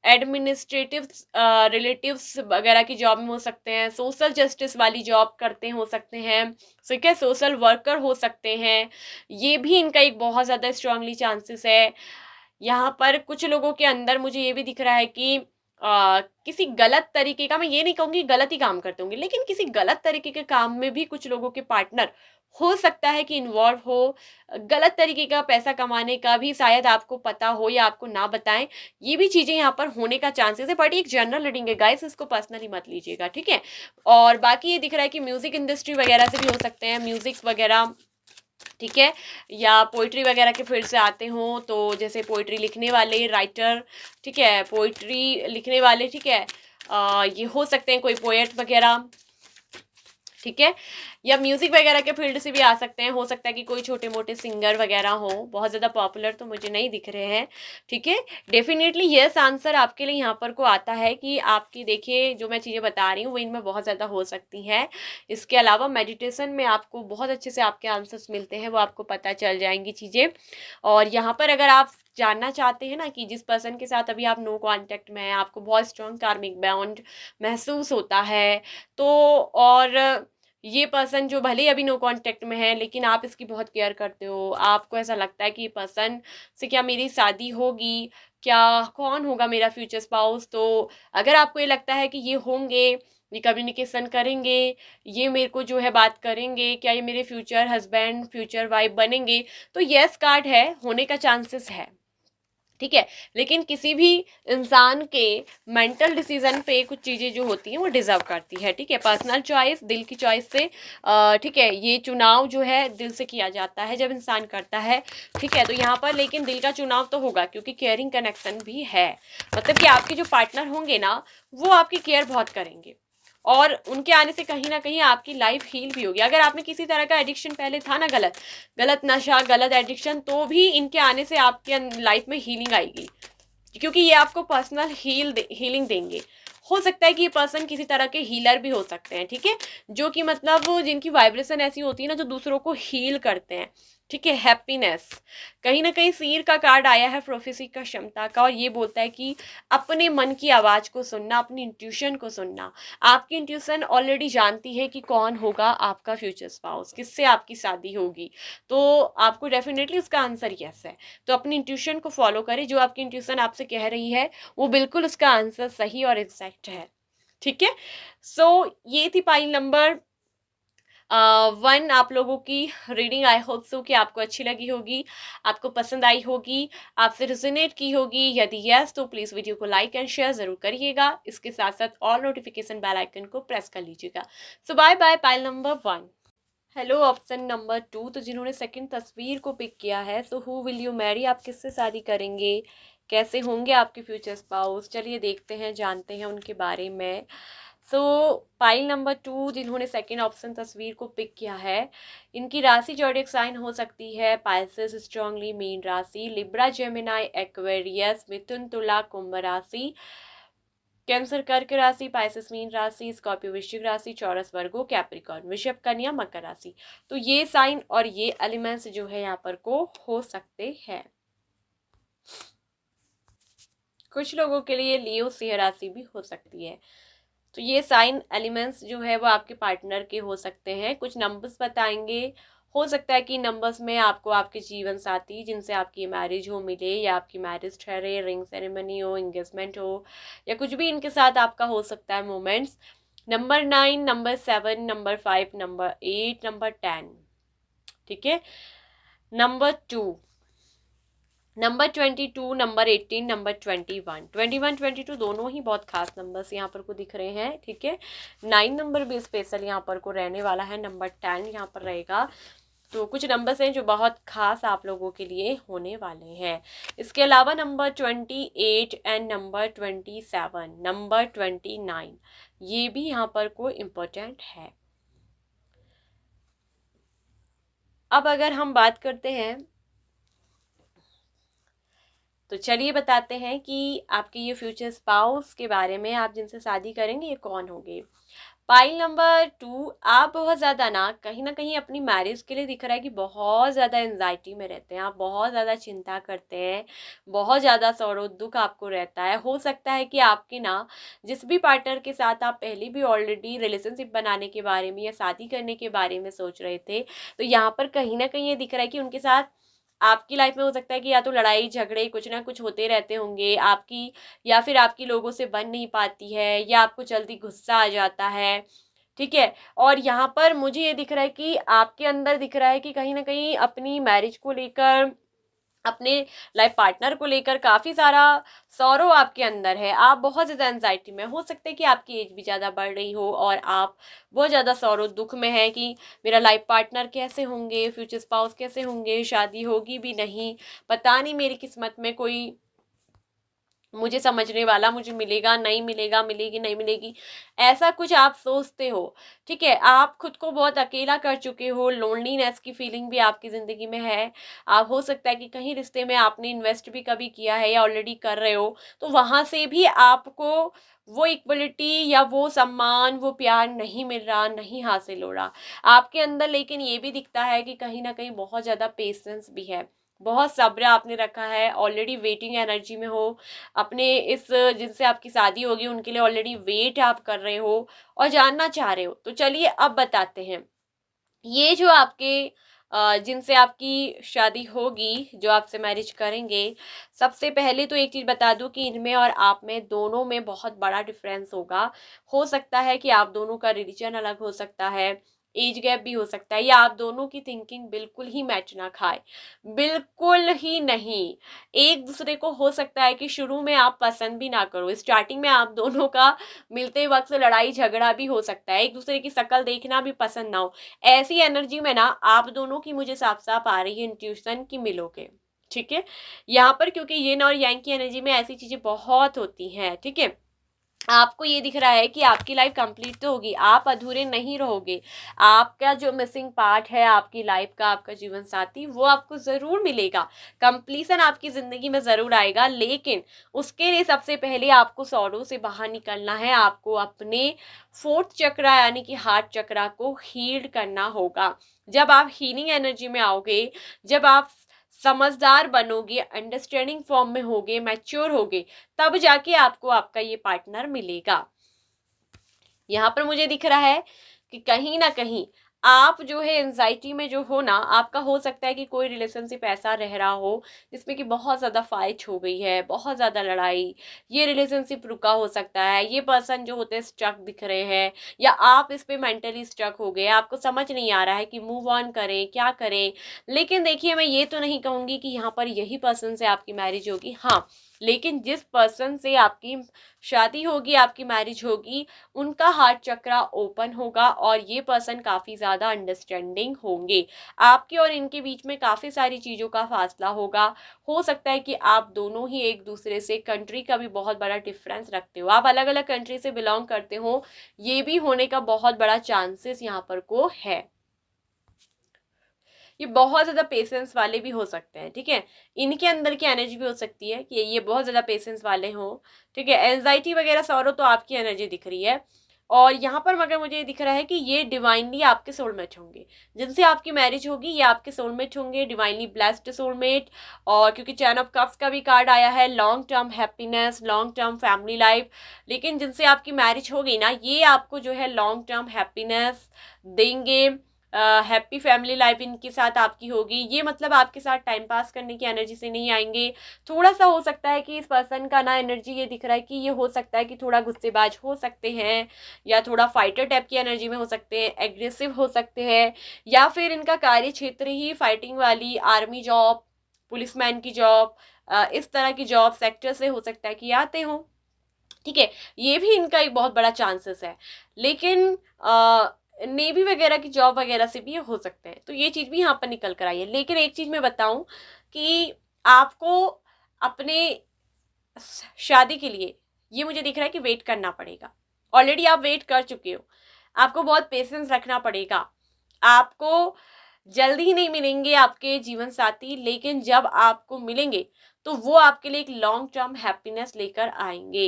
एडमिनिस्ट्रेटिव रिलेटिव्स वगैरह की जॉब में हो सकते हैं, सोशल जस्टिस वाली जॉब करते हो सकते हैं, ठीक है, सोशल वर्कर हो सकते हैं। ये भी इनका एक बहुत ज़्यादा स्ट्रांगली चांसेस है। यहाँ पर कुछ लोगों के अंदर मुझे ये भी दिख रहा है कि किसी गलत तरीके का, मैं ये नहीं कहूँगी गलत ही काम करते होंगे, लेकिन किसी गलत तरीके के काम में भी कुछ लोगों के पार्टनर हो सकता है कि इन्वॉल्व हो। गलत तरीके का पैसा कमाने का भी शायद आपको पता हो या आपको ना बताएं, ये भी चीजें यहाँ पर होने का चांसेस है। बट एक जनरल रीडिंग है गाइस, इसको पर्सनली मत लीजिएगा। ठीक है, और बाकी ये दिख रहा है कि म्यूजिक इंडस्ट्री वगैरह से भी हो सकते हैं, म्यूजिक वगैरह। ठीक है, या पोइट्री वगैरह के फील्ड से आते हो तो जैसे पोइट्री लिखने वाले राइटर, ठीक है, पोइट्री लिखने वाले, ठीक है, ये हो सकते हैं कोई पोएट वगैरह। ठीक है, या म्यूजिक वगैरह के फील्ड से भी आ सकते हैं, हो सकता है कि कोई छोटे मोटे सिंगर वगैरह हो, बहुत ज़्यादा पॉपुलर तो मुझे नहीं दिख रहे हैं। ठीक है, डेफिनेटली यस आंसर आपके लिए यहाँ पर को आता है कि आपकी, देखिए जो मैं चीज़ें बता रही हूँ वो इनमें बहुत ज़्यादा हो सकती हैं। इसके अलावा मेडिटेशन में आपको बहुत अच्छे से आपके आंसर्स मिलते हैं, वो आपको पता चल जाएंगी चीज़ें। और यहाँ पर अगर आप जानना चाहते हैं ना कि जिस पर्सन के साथ अभी आप नो कांटेक्ट में हैं, आपको बहुत स्ट्रॉन्ग कार्मिक बॉन्ड महसूस होता है, तो और ये पर्सन जो भले ही अभी नो कांटेक्ट में है लेकिन आप इसकी बहुत केयर करते हो, आपको ऐसा लगता है कि ये पर्सन से क्या मेरी शादी होगी, क्या कौन होगा मेरा फ्यूचर स्पाउस। तो अगर आपको ये लगता है कि ये होंगे, ये कम्युनिकेशन करेंगे, ये मेरे को जो है बात करेंगे, क्या ये मेरे फ्यूचर हस्बैंड फ्यूचर वाइफ बनेंगे, तो यस कार्ड है, होने का चांसेस है। ठीक है, लेकिन किसी भी इंसान के मेंटल डिसीजन पे कुछ चीज़ें जो होती हैं वो डिजर्व करती है। ठीक है, पर्सनल चॉइस, दिल की चॉइस से ठीक है, ये चुनाव जो है दिल से किया जाता है जब इंसान करता है। ठीक है, तो यहाँ पर लेकिन दिल का चुनाव तो होगा क्योंकि केयरिंग कनेक्शन भी है, मतलब कि आपके जो पार्टनर होंगे ना वो आपकी केयर बहुत करेंगे, और उनके आने से कहीं ना कहीं आपकी लाइफ हील भी होगी। अगर आपने किसी तरह का एडिक्शन पहले था ना, गलत गलत नशा, गलत एडिक्शन, तो भी इनके आने से आपके लाइफ में हीलिंग आएगी, क्योंकि ये आपको पर्सनल हीलिंग देंगे। हो सकता है कि ये पर्सन किसी तरह के हीलर भी हो सकते हैं। ठीक है, जो कि मतलब वो जिनकी वाइब्रेशन ऐसी होती है ना जो दूसरों को हील करते हैं। ठीक है, हैप्पीनेस, कहीं ना कहीं सीर का कार्ड आया है प्रोफेसी का, क्षमता का, और ये बोलता है कि अपने मन की आवाज़ को सुनना, अपनी इंट्यूशन को सुनना। आपकी इंट्यूशन ऑलरेडी जानती है कि कौन होगा आपका फ्यूचर स्पाउस, किससे आपकी शादी होगी, तो आपको डेफिनेटली उसका आंसर यस है। तो अपनी इंट्यूशन को फॉलो करें, जो आपकी इंट्यूशन आपसे कह रही है वो बिल्कुल उसका आंसर सही और एग्जैक्ट है। ठीक है, सो ये थी पाइल नंबर 1 आप लोगों की रीडिंग। आई होप सो कि आपको अच्छी लगी होगी, आपको पसंद आई होगी, आपसे रिजोनेट की होगी। यदि यस तो प्लीज़ वीडियो को लाइक एंड शेयर ज़रूर करिएगा, इसके साथ साथ ऑल नोटिफिकेशन बेल आइकन को प्रेस कर लीजिएगा। So bye bye pile number 1। Hello option number 2, तो जिन्होंने सेकंड तस्वीर को पिक किया है, so who will you marry, आप किससे शादी करेंगे, कैसे होंगे आपके फ्यूचर स्पाउस, चलिए देखते हैं, जानते हैं उनके बारे में। सो पाइल नंबर 2 जिन्होंने सेकंड ऑप्शन तस्वीर को पिक किया है, इनकी राशि जॉडिक साइन हो सकती है पाइसेस स्ट्रांगली, मीन राशि, लिब्रा जेमिनाई एक्वेरियस, मिथुन तुला कुंभ राशि, कैंसर कर्क राशि, पाइसेस मीन राशि, स्कॉर्पियो वृश्चिक राशि, चौरस वर्गो, कैप्रिकॉर्न वृषभ कन्या मकर राशि। तो ये साइन और ये एलिमेंट्स जो है यहाँ पर को हो सकते हैं। कुछ लोगों के लिए लियो सिंह राशि भी हो सकती है। तो ये साइन एलिमेंट्स जो है वो आपके पार्टनर के हो सकते हैं। कुछ नंबर्स बताएंगे, हो सकता है कि नंबर्स में आपको आपके जीवन साथी जिनसे आपकी मैरिज हो मिले, या आपकी मैरिज ठहरे, रिंग सेरेमनी हो, एंगेजमेंट हो, या कुछ भी इनके साथ आपका हो सकता है moments. Number 9, number 7, number 5, number 8, number 10, ठीक है। नंबर 2, नंबर 22, नंबर 18, नंबर 21, 21, 22 दोनों ही बहुत खास नंबर्स यहाँ पर को दिख रहे हैं, ठीक है। 9 नंबर भी स्पेशल यहाँ पर को रहने वाला है, नंबर 10 यहाँ पर रहेगा। तो कुछ नंबर्स हैं जो बहुत खास आप लोगों के लिए होने वाले हैं। इसके अलावा नंबर 28 एंड नंबर 27, नंबर 29 ये भी यहाँ पर को इम्पोर्टेंट है। अब अगर हम बात करते हैं तो चलिए बताते हैं कि आपके ये फ्यूचर स्पाउस के बारे में, आप जिनसे शादी करेंगे ये कौन होंगे। पाइल नंबर 2, आप बहुत ज़्यादा ना कहीं अपनी मैरिज के लिए दिख रहा है कि बहुत ज़्यादा एंजाइटी में रहते हैं, आप बहुत ज़्यादा चिंता करते हैं, बहुत ज़्यादा सौरो दुख आपको रहता है। हो सकता है कि आपके ना जिस भी पार्टनर के साथ आप पहले भी ऑलरेडी रिलेशनशिप बनाने के बारे में या शादी करने के बारे में सोच रहे थे, तो यहाँ पर कहीं ना कहीं ये दिख रहा है कि उनके साथ आपकी लाइफ में हो सकता है कि या तो लड़ाई झगड़े कुछ ना कुछ होते रहते होंगे आपकी, या फिर आपकी लोगों से बन नहीं पाती है, या आपको जल्दी गुस्सा आ जाता है, ठीक है। और यहाँ पर मुझे ये दिख रहा है कि आपके अंदर दिख रहा है कि कहीं ना कहीं अपनी मैरिज को लेकर, अपने लाइफ पार्टनर को लेकर काफ़ी सारा सौरो आपके अंदर है। आप बहुत ज़्यादा एंजाइटी में, हो सकता है कि आपकी एज भी ज़्यादा बढ़ रही हो और आप बहुत ज़्यादा सौरो दुख में है कि मेरा लाइफ पार्टनर कैसे होंगे, फ्यूचर स्पाउस कैसे होंगे, शादी होगी भी नहीं, पता नहीं मेरी किस्मत में कोई मुझे समझने वाला मुझे मिलेगा नहीं मिलेगा, मिलेगी नहीं मिलेगी, ऐसा कुछ आप सोचते हो, ठीक है। आप खुद को बहुत अकेला कर चुके हो, लोनलीनेस की फीलिंग भी आपकी ज़िंदगी में है। आप हो सकता है कि कहीं रिश्ते में आपने इन्वेस्ट भी कभी किया है या ऑलरेडी कर रहे हो, तो वहाँ से भी आपको वो इक्वलिटी या वो सम्मान, वो प्यार नहीं मिल रहा, नहीं हासिल हो रहा आपके अंदर। लेकिन ये भी दिखता है कि कहीं ना कहीं बहुत ज़्यादा पेशेंस भी है, बहुत सब्र आपने रखा है, ऑलरेडी वेटिंग एनर्जी में हो, अपने इस जिनसे आपकी शादी होगी उनके लिए ऑलरेडी वेट आप कर रहे हो और जानना चाह रहे हो। तो चलिए अब बताते हैं, ये जो आपके जिनसे आपकी शादी होगी, जो आपसे मैरिज करेंगे, सबसे पहले तो एक चीज़ बता दूं कि इनमें और आप में दोनों में बहुत बड़ा डिफरेंस होगा। हो सकता है कि आप दोनों का रिलीजन अलग हो सकता है, एज गैप भी हो सकता है, या आप दोनों की थिंकिंग बिल्कुल ही मैच ना खाए, बिल्कुल ही नहीं। एक दूसरे को हो सकता है कि शुरू में आप पसंद भी ना करो, स्टार्टिंग में आप दोनों का मिलते वक्त लड़ाई झगड़ा भी हो सकता है, एक दूसरे की शक्ल देखना भी पसंद ना हो। ऐसी एनर्जी में ना आप दोनों की मुझे साफ साफ आ रही है इंट्यूशन की मिलोगे, ठीक है। यहाँ पर क्योंकि यिन और यांग की एनर्जी में ऐसी चीजें बहुत होती हैं, ठीक है। आपको ये दिख रहा है कि आपकी लाइफ कंप्लीट तो होगी, आप अधूरे नहीं रहोगे, आपका जो मिसिंग पार्ट है आपकी लाइफ का, आपका जीवन साथी, वो आपको जरूर मिलेगा, कंप्लीशन आपकी जिंदगी में जरूर आएगा। लेकिन उसके लिए सबसे पहले आपको सौरों से बाहर निकलना है, आपको अपने फोर्थ चक्रा यानी कि हार्ट चक्रा को हील करना होगा। जब आप हीलिंग एनर्जी में आओगे, जब आप समझदार बनोगे, अंडरस्टैंडिंग फॉर्म में होगे, मैच्योर होगे, तब जाके आपको आपका ये पार्टनर मिलेगा। यहाँ पर मुझे दिख रहा है कि कहीं ना कहीं आप जो है एंजाइटी में जो हो ना, आपका हो सकता है कि कोई रिलेशनशिप ऐसा रह रहा हो जिसमें कि बहुत ज़्यादा फाइट हो गई है, बहुत ज़्यादा लड़ाई, ये रिलेशनशिप रुका हो सकता है, ये पर्सन जो होते हैं स्ट्रक दिख रहे हैं, या आप इस पे मेंटली स्ट्रक हो गए, आपको समझ नहीं आ रहा है कि मूव ऑन करें क्या करें। लेकिन देखिए, मैं ये तो नहीं कहूँगी कि यहाँ पर यही पर्सन से आपकी मैरिज होगी, हाँ, लेकिन जिस पर्सन से आपकी शादी होगी, आपकी मैरिज होगी, उनका हार्ट चक्रा ओपन होगा और ये पर्सन काफ़ी ज़्यादा अंडरस्टैंडिंग होंगे। आपके और इनके बीच में काफ़ी सारी चीज़ों का फासला होगा। हो सकता है कि आप दोनों ही एक दूसरे से, कंट्री का भी बहुत बड़ा डिफरेंस रखते हो, आप अलग अलग कंट्री से बिलोंग करते हो, ये भी होने का बहुत बड़ा चांसेस यहाँ पर को है। ये बहुत ज़्यादा पेशेंस वाले भी हो सकते हैं, ठीक है। इनके अंदर की एनर्जी भी हो सकती है कि ये बहुत ज़्यादा पेशेंस वाले हों, ठीक है। एंजाइटी वगैरह सॉरो तो आपकी एनर्जी दिख रही है। और यहाँ पर मगर मुझे ये दिख रहा है कि ये डिवाइनली आपके सोलमेट होंगे, जिनसे आपकी मैरिज होगी ये आपके सोलमेट होंगे, डिवाइनली ब्लेस्ड सोलमेट। और क्योंकि चैन ऑफ कप्स का भी कार्ड आया है, long term happiness, long term family life. लेकिन जिनसे आपकी मैरिज होगी ना, ये आपको जो है लॉन्ग टर्म हैप्पीनेस देंगे, हैप्पी फैमिली लाइफ इनके साथ आपकी होगी। ये मतलब आपके साथ टाइम पास करने की एनर्जी से नहीं आएंगे। थोड़ा सा हो सकता है कि इस पर्सन का ना एनर्जी ये दिख रहा है कि ये हो सकता है कि थोड़ा गुस्सेबाज हो सकते हैं, या थोड़ा फाइटर टाइप की एनर्जी में हो सकते हैं, एग्रेसिव हो सकते हैं, या फिर इनका कार्य क्षेत्र ही फाइटिंग वाली आर्मी जॉब, पुलिसमैन की जॉब, इस तरह की जॉब सेक्टर से हो सकता है कि आते हों, ठीक है। ये भी इनका एक बहुत बड़ा चांसेस है। लेकिन नेवी वगैरह की जॉब वगैरह से भी ये हो सकते हैं, तो ये चीज़ भी यहाँ पर निकल कर आई है। लेकिन एक चीज़ मैं बताऊं कि आपको अपने शादी के लिए ये मुझे दिख रहा है कि वेट करना पड़ेगा। ऑलरेडी आप वेट कर चुके हो, आपको बहुत पेशेंस रखना पड़ेगा। आपको जल्दी ही नहीं मिलेंगे आपके जीवन साथी, लेकिन जब आपको मिलेंगे तो वो आपके लिए एक लॉन्ग टर्म हैप्पीनेस लेकर आएंगे।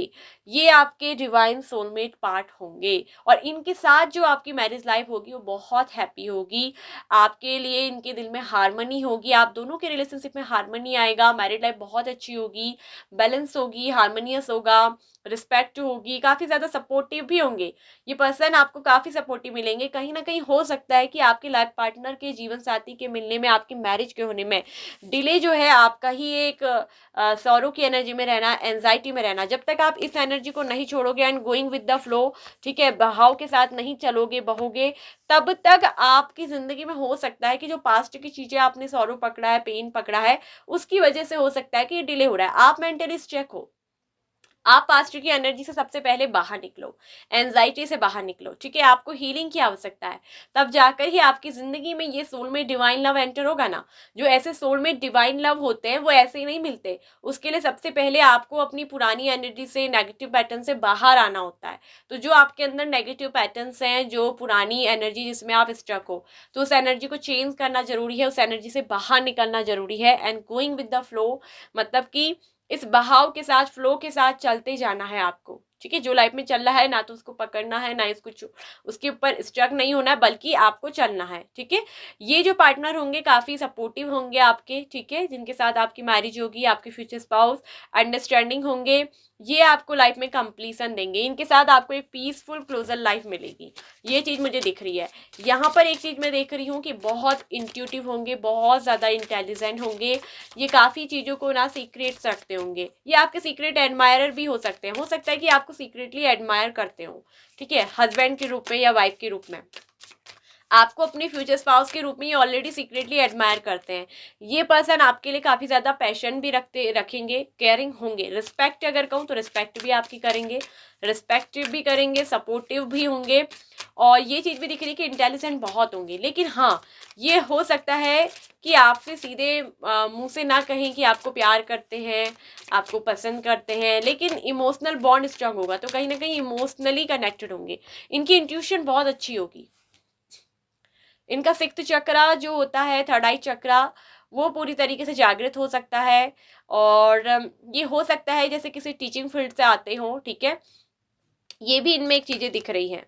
ये आपके डिवाइन सोलमेट पार्ट होंगे, और इनके साथ जो आपकी मैरिज लाइफ होगी वो बहुत हैप्पी होगी। आपके लिए इनके दिल में हारमनी होगी, आप दोनों के रिलेशनशिप में हारमनी आएगा, मैरिड लाइफ बहुत अच्छी होगी, बैलेंस होगी, हारमोनियस होगा, रिस्पेक्ट होगी, काफ़ी ज़्यादा सपोर्टिव भी होंगे। ये पर्सन आपको काफ़ी सपोर्टिव मिलेंगे। कहीं ना कहीं हो सकता है कि आपके लाइफ पार्टनर के जीवन साथी के मिलने में, आपकी मैरिज के होने में डिले जो है आपका ही एक सौरों की एनर्जी में रहना, एंजाइटी में रहना। जब तक आप इस एनर्जी को नहीं छोड़ोगे and going with the flow, ठीक है, बहाव के साथ नहीं चलोगे बहोगे, तब तक आपकी जिंदगी में हो सकता है कि जो पास्ट की चीजें आपने सौरों पकड़ा है, पेन पकड़ा है, उसकी वजह से हो सकता है कि ये डिले हो रहा है। आप मेंटली चेक हो, आप पास्ट की एनर्जी से सबसे पहले बाहर निकलो, एंजाइटी से बाहर निकलो, ठीक है। आपको हीलिंग की आवश्यकता है, तब जाकर ही आपकी जिंदगी में ये सोलमेट डिवाइन लव एंटर होगा ना। जो ऐसे सोलमेट डिवाइन लव होते हैं वो ऐसे ही नहीं मिलते। उसके लिए सबसे पहले आपको अपनी पुरानी एनर्जी से, नेगेटिव पैटर्न से बाहर आना होता है। तो जो आपके अंदर नेगेटिव पैटर्न्स हैं, जो पुरानी एनर्जी जिसमें आप स्ट्रक हो, तो उस एनर्जी को चेंज करना जरूरी है, उस एनर्जी से बाहर निकलना जरूरी है। And going with the flow मतलब कि इस बहाव के साथ, फ्लो के साथ चलते जाना है आपको, ठीक है। जो लाइफ में चल रहा है ना तो उसको पकड़ना है, ना इसको उसके ऊपर स्ट्रक नहीं होना है, बल्कि आपको चलना है, ठीक है। ये जो पार्टनर होंगे काफी सपोर्टिव होंगे आपके, ठीक है, जिनके साथ आपकी मैरिज होगी, आपके फ्यूचर स्पाउस अंडरस्टैंडिंग होंगे। ये आपको लाइफ में कंप्लीसन देंगे, इनके साथ आपको एक पीसफुल क्लोजर लाइफ मिलेगी। ये चीज मुझे दिख रही है। यहाँ पर एक चीज मैं देख रही हूँ कि बहुत इंट्यूटिव होंगे, बहुत ज्यादा इंटेलिजेंट होंगे। ये काफी चीजों को ना सीक्रेट्स रखते होंगे। ये आपके सीक्रेट एडमायरर भी हो सकते हैं, हो सकता है कि आपको सीक्रेटली एडमायर करते हो, ठीक है, हस्बैंड के रूप में या वाइफ के रूप में। आपको अपने फ्यूचर स्पाउस के रूप में ये ऑलरेडी सीक्रेटली एडमायर करते हैं। ये पर्सन आपके लिए काफ़ी ज़्यादा पैशन भी रखेंगे, केयरिंग होंगे। रिस्पेक्ट अगर कहूँ तो रिस्पेक्ट भी आपकी करेंगे, रिस्पेक्ट भी करेंगे, सपोर्टिव भी होंगे। और ये चीज़ भी दिख रही है कि इंटेलिजेंट बहुत होंगे। लेकिन हाँ, ये हो सकता है कि आपसे सीधे मुंह से ना कहें कि आपको प्यार करते हैं, आपको पसंद करते हैं, लेकिन इमोशनल बॉन्ड स्ट्रांग होगा, तो कहीं ना कहीं इमोशनली कनेक्टेड होंगे। इनकी इंट्यूशन बहुत अच्छी होगी। इनका सिक्स्थ चक्रा जो होता है, थर्ड आई चक्रा, वो पूरी तरीके से जागृत हो सकता है। और ये हो सकता है जैसे किसी टीचिंग फील्ड से आते हो, ठीक है। ये भी इनमें एक चीजें दिख रही हैं।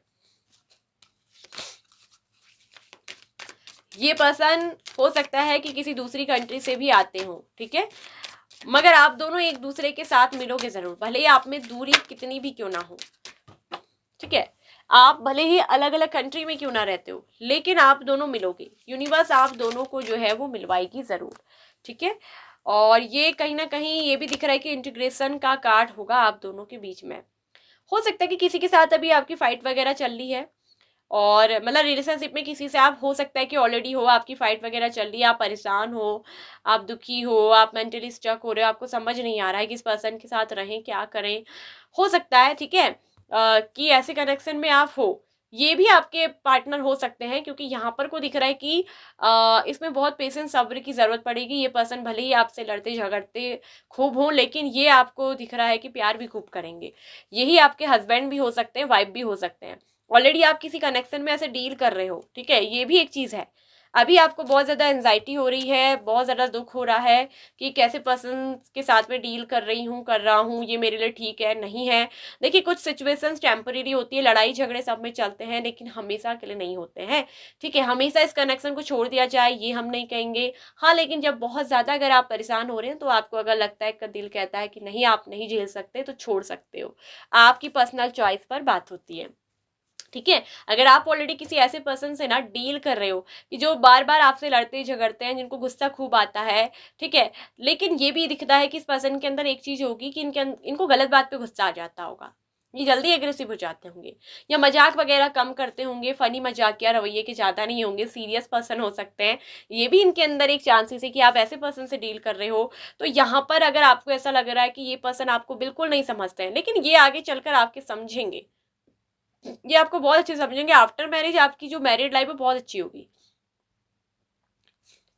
ये पर्सन हो सकता है कि किसी दूसरी कंट्री से भी आते हो, ठीक है, मगर आप दोनों एक दूसरे के साथ मिलोगे जरूर, भले ही आप में दूरी कितनी भी क्यों ना हो, ठीक है। आप भले ही अलग अलग कंट्री में क्यों ना रहते हो, लेकिन आप दोनों मिलोगे। यूनिवर्स आप दोनों को जो है वो मिलवाएगी जरूर, ठीक है। और ये कहीं ना कहीं ये भी दिख रहा है कि इंटीग्रेशन का कार्ड होगा आप दोनों के बीच में। हो सकता है कि किसी के साथ अभी आपकी फाइट वगैरह चल रही है, और मतलब रिलेशनशिप में किसी से आप, हो सकता है कि ऑलरेडी हो, आपकी फाइट वगैरह चल रही है, आप परेशान हो, आप दुखी हो, आप मेंटली स्ट्रक हो रहे हो, आपको समझ नहीं आ रहा है कि इस पर्सन के साथ रहें, क्या करें। हो सकता है, ठीक है, कि ऐसे कनेक्शन में आप हो। ये भी आपके पार्टनर हो सकते हैं, क्योंकि यहाँ पर को दिख रहा है कि इसमें बहुत पेशेंस, सब्र की ज़रूरत पड़ेगी। ये पर्सन भले ही आपसे लड़ते झगड़ते खूब हों, लेकिन ये आपको दिख रहा है कि प्यार भी खूब करेंगे। यही आपके हस्बैंड भी हो सकते हैं, वाइफ भी हो सकते हैं। ऑलरेडी आप किसी कनेक्शन में ऐसे डील कर रहे हो, ठीक है, ये भी एक चीज़ है। अभी आपको बहुत ज़्यादा एंजाइटी हो रही है, बहुत ज़्यादा दुख हो रहा है कि कैसे पर्सन के साथ में डील कर रही हूँ, कर रहा हूँ, ये मेरे लिए ठीक है नहीं है। देखिए कुछ सिचुएशंस टेम्परेरी होती है, लड़ाई झगड़े सब में चलते हैं, लेकिन हमेशा के लिए नहीं होते हैं। ठीक है, हमेशा इस कनेक्शन को छोड़ दिया जाए ये हम नहीं कहेंगे। हाँ, लेकिन जब बहुत ज़्यादा अगर आप परेशान हो रहे हैं, तो आपको अगर लगता है कि दिल कहता है कि नहीं आप नहीं झेल सकते, तो छोड़ सकते हो। आपकी पर्सनल चॉइस पर बात होती है। ठीक है, अगर आप ऑलरेडी किसी ऐसे पर्सन से ना डील कर रहे हो कि जो बार बार आपसे लड़ते झगड़ते हैं, जिनको गुस्सा खूब आता है, ठीक है, लेकिन ये भी दिखता है कि इस पर्सन के अंदर एक चीज होगी कि इनको गलत बात पे गुस्सा आ जाता होगा, ये जल्दी एग्रेसिव हो जाते होंगे, या मजाक वगैरह कम करते होंगे, फनी मजाकिया रवैये के ज्यादा नहीं होंगे, सीरियस पर्सन हो सकते हैं। ये भी इनके अंदर एक चांसेस है कि आप ऐसे पर्सन से डील कर रहे हो। तो यहाँ पर अगर आपको ऐसा लग रहा है कि ये पर्सन आपको बिल्कुल नहीं समझते हैं, लेकिन ये आगे चलकर आपके समझेंगे, ये आपको बहुत अच्छे समझेंगे। आफ्टर मैरिज आपकी जो मैरिड लाइफ है बहुत अच्छी होगी।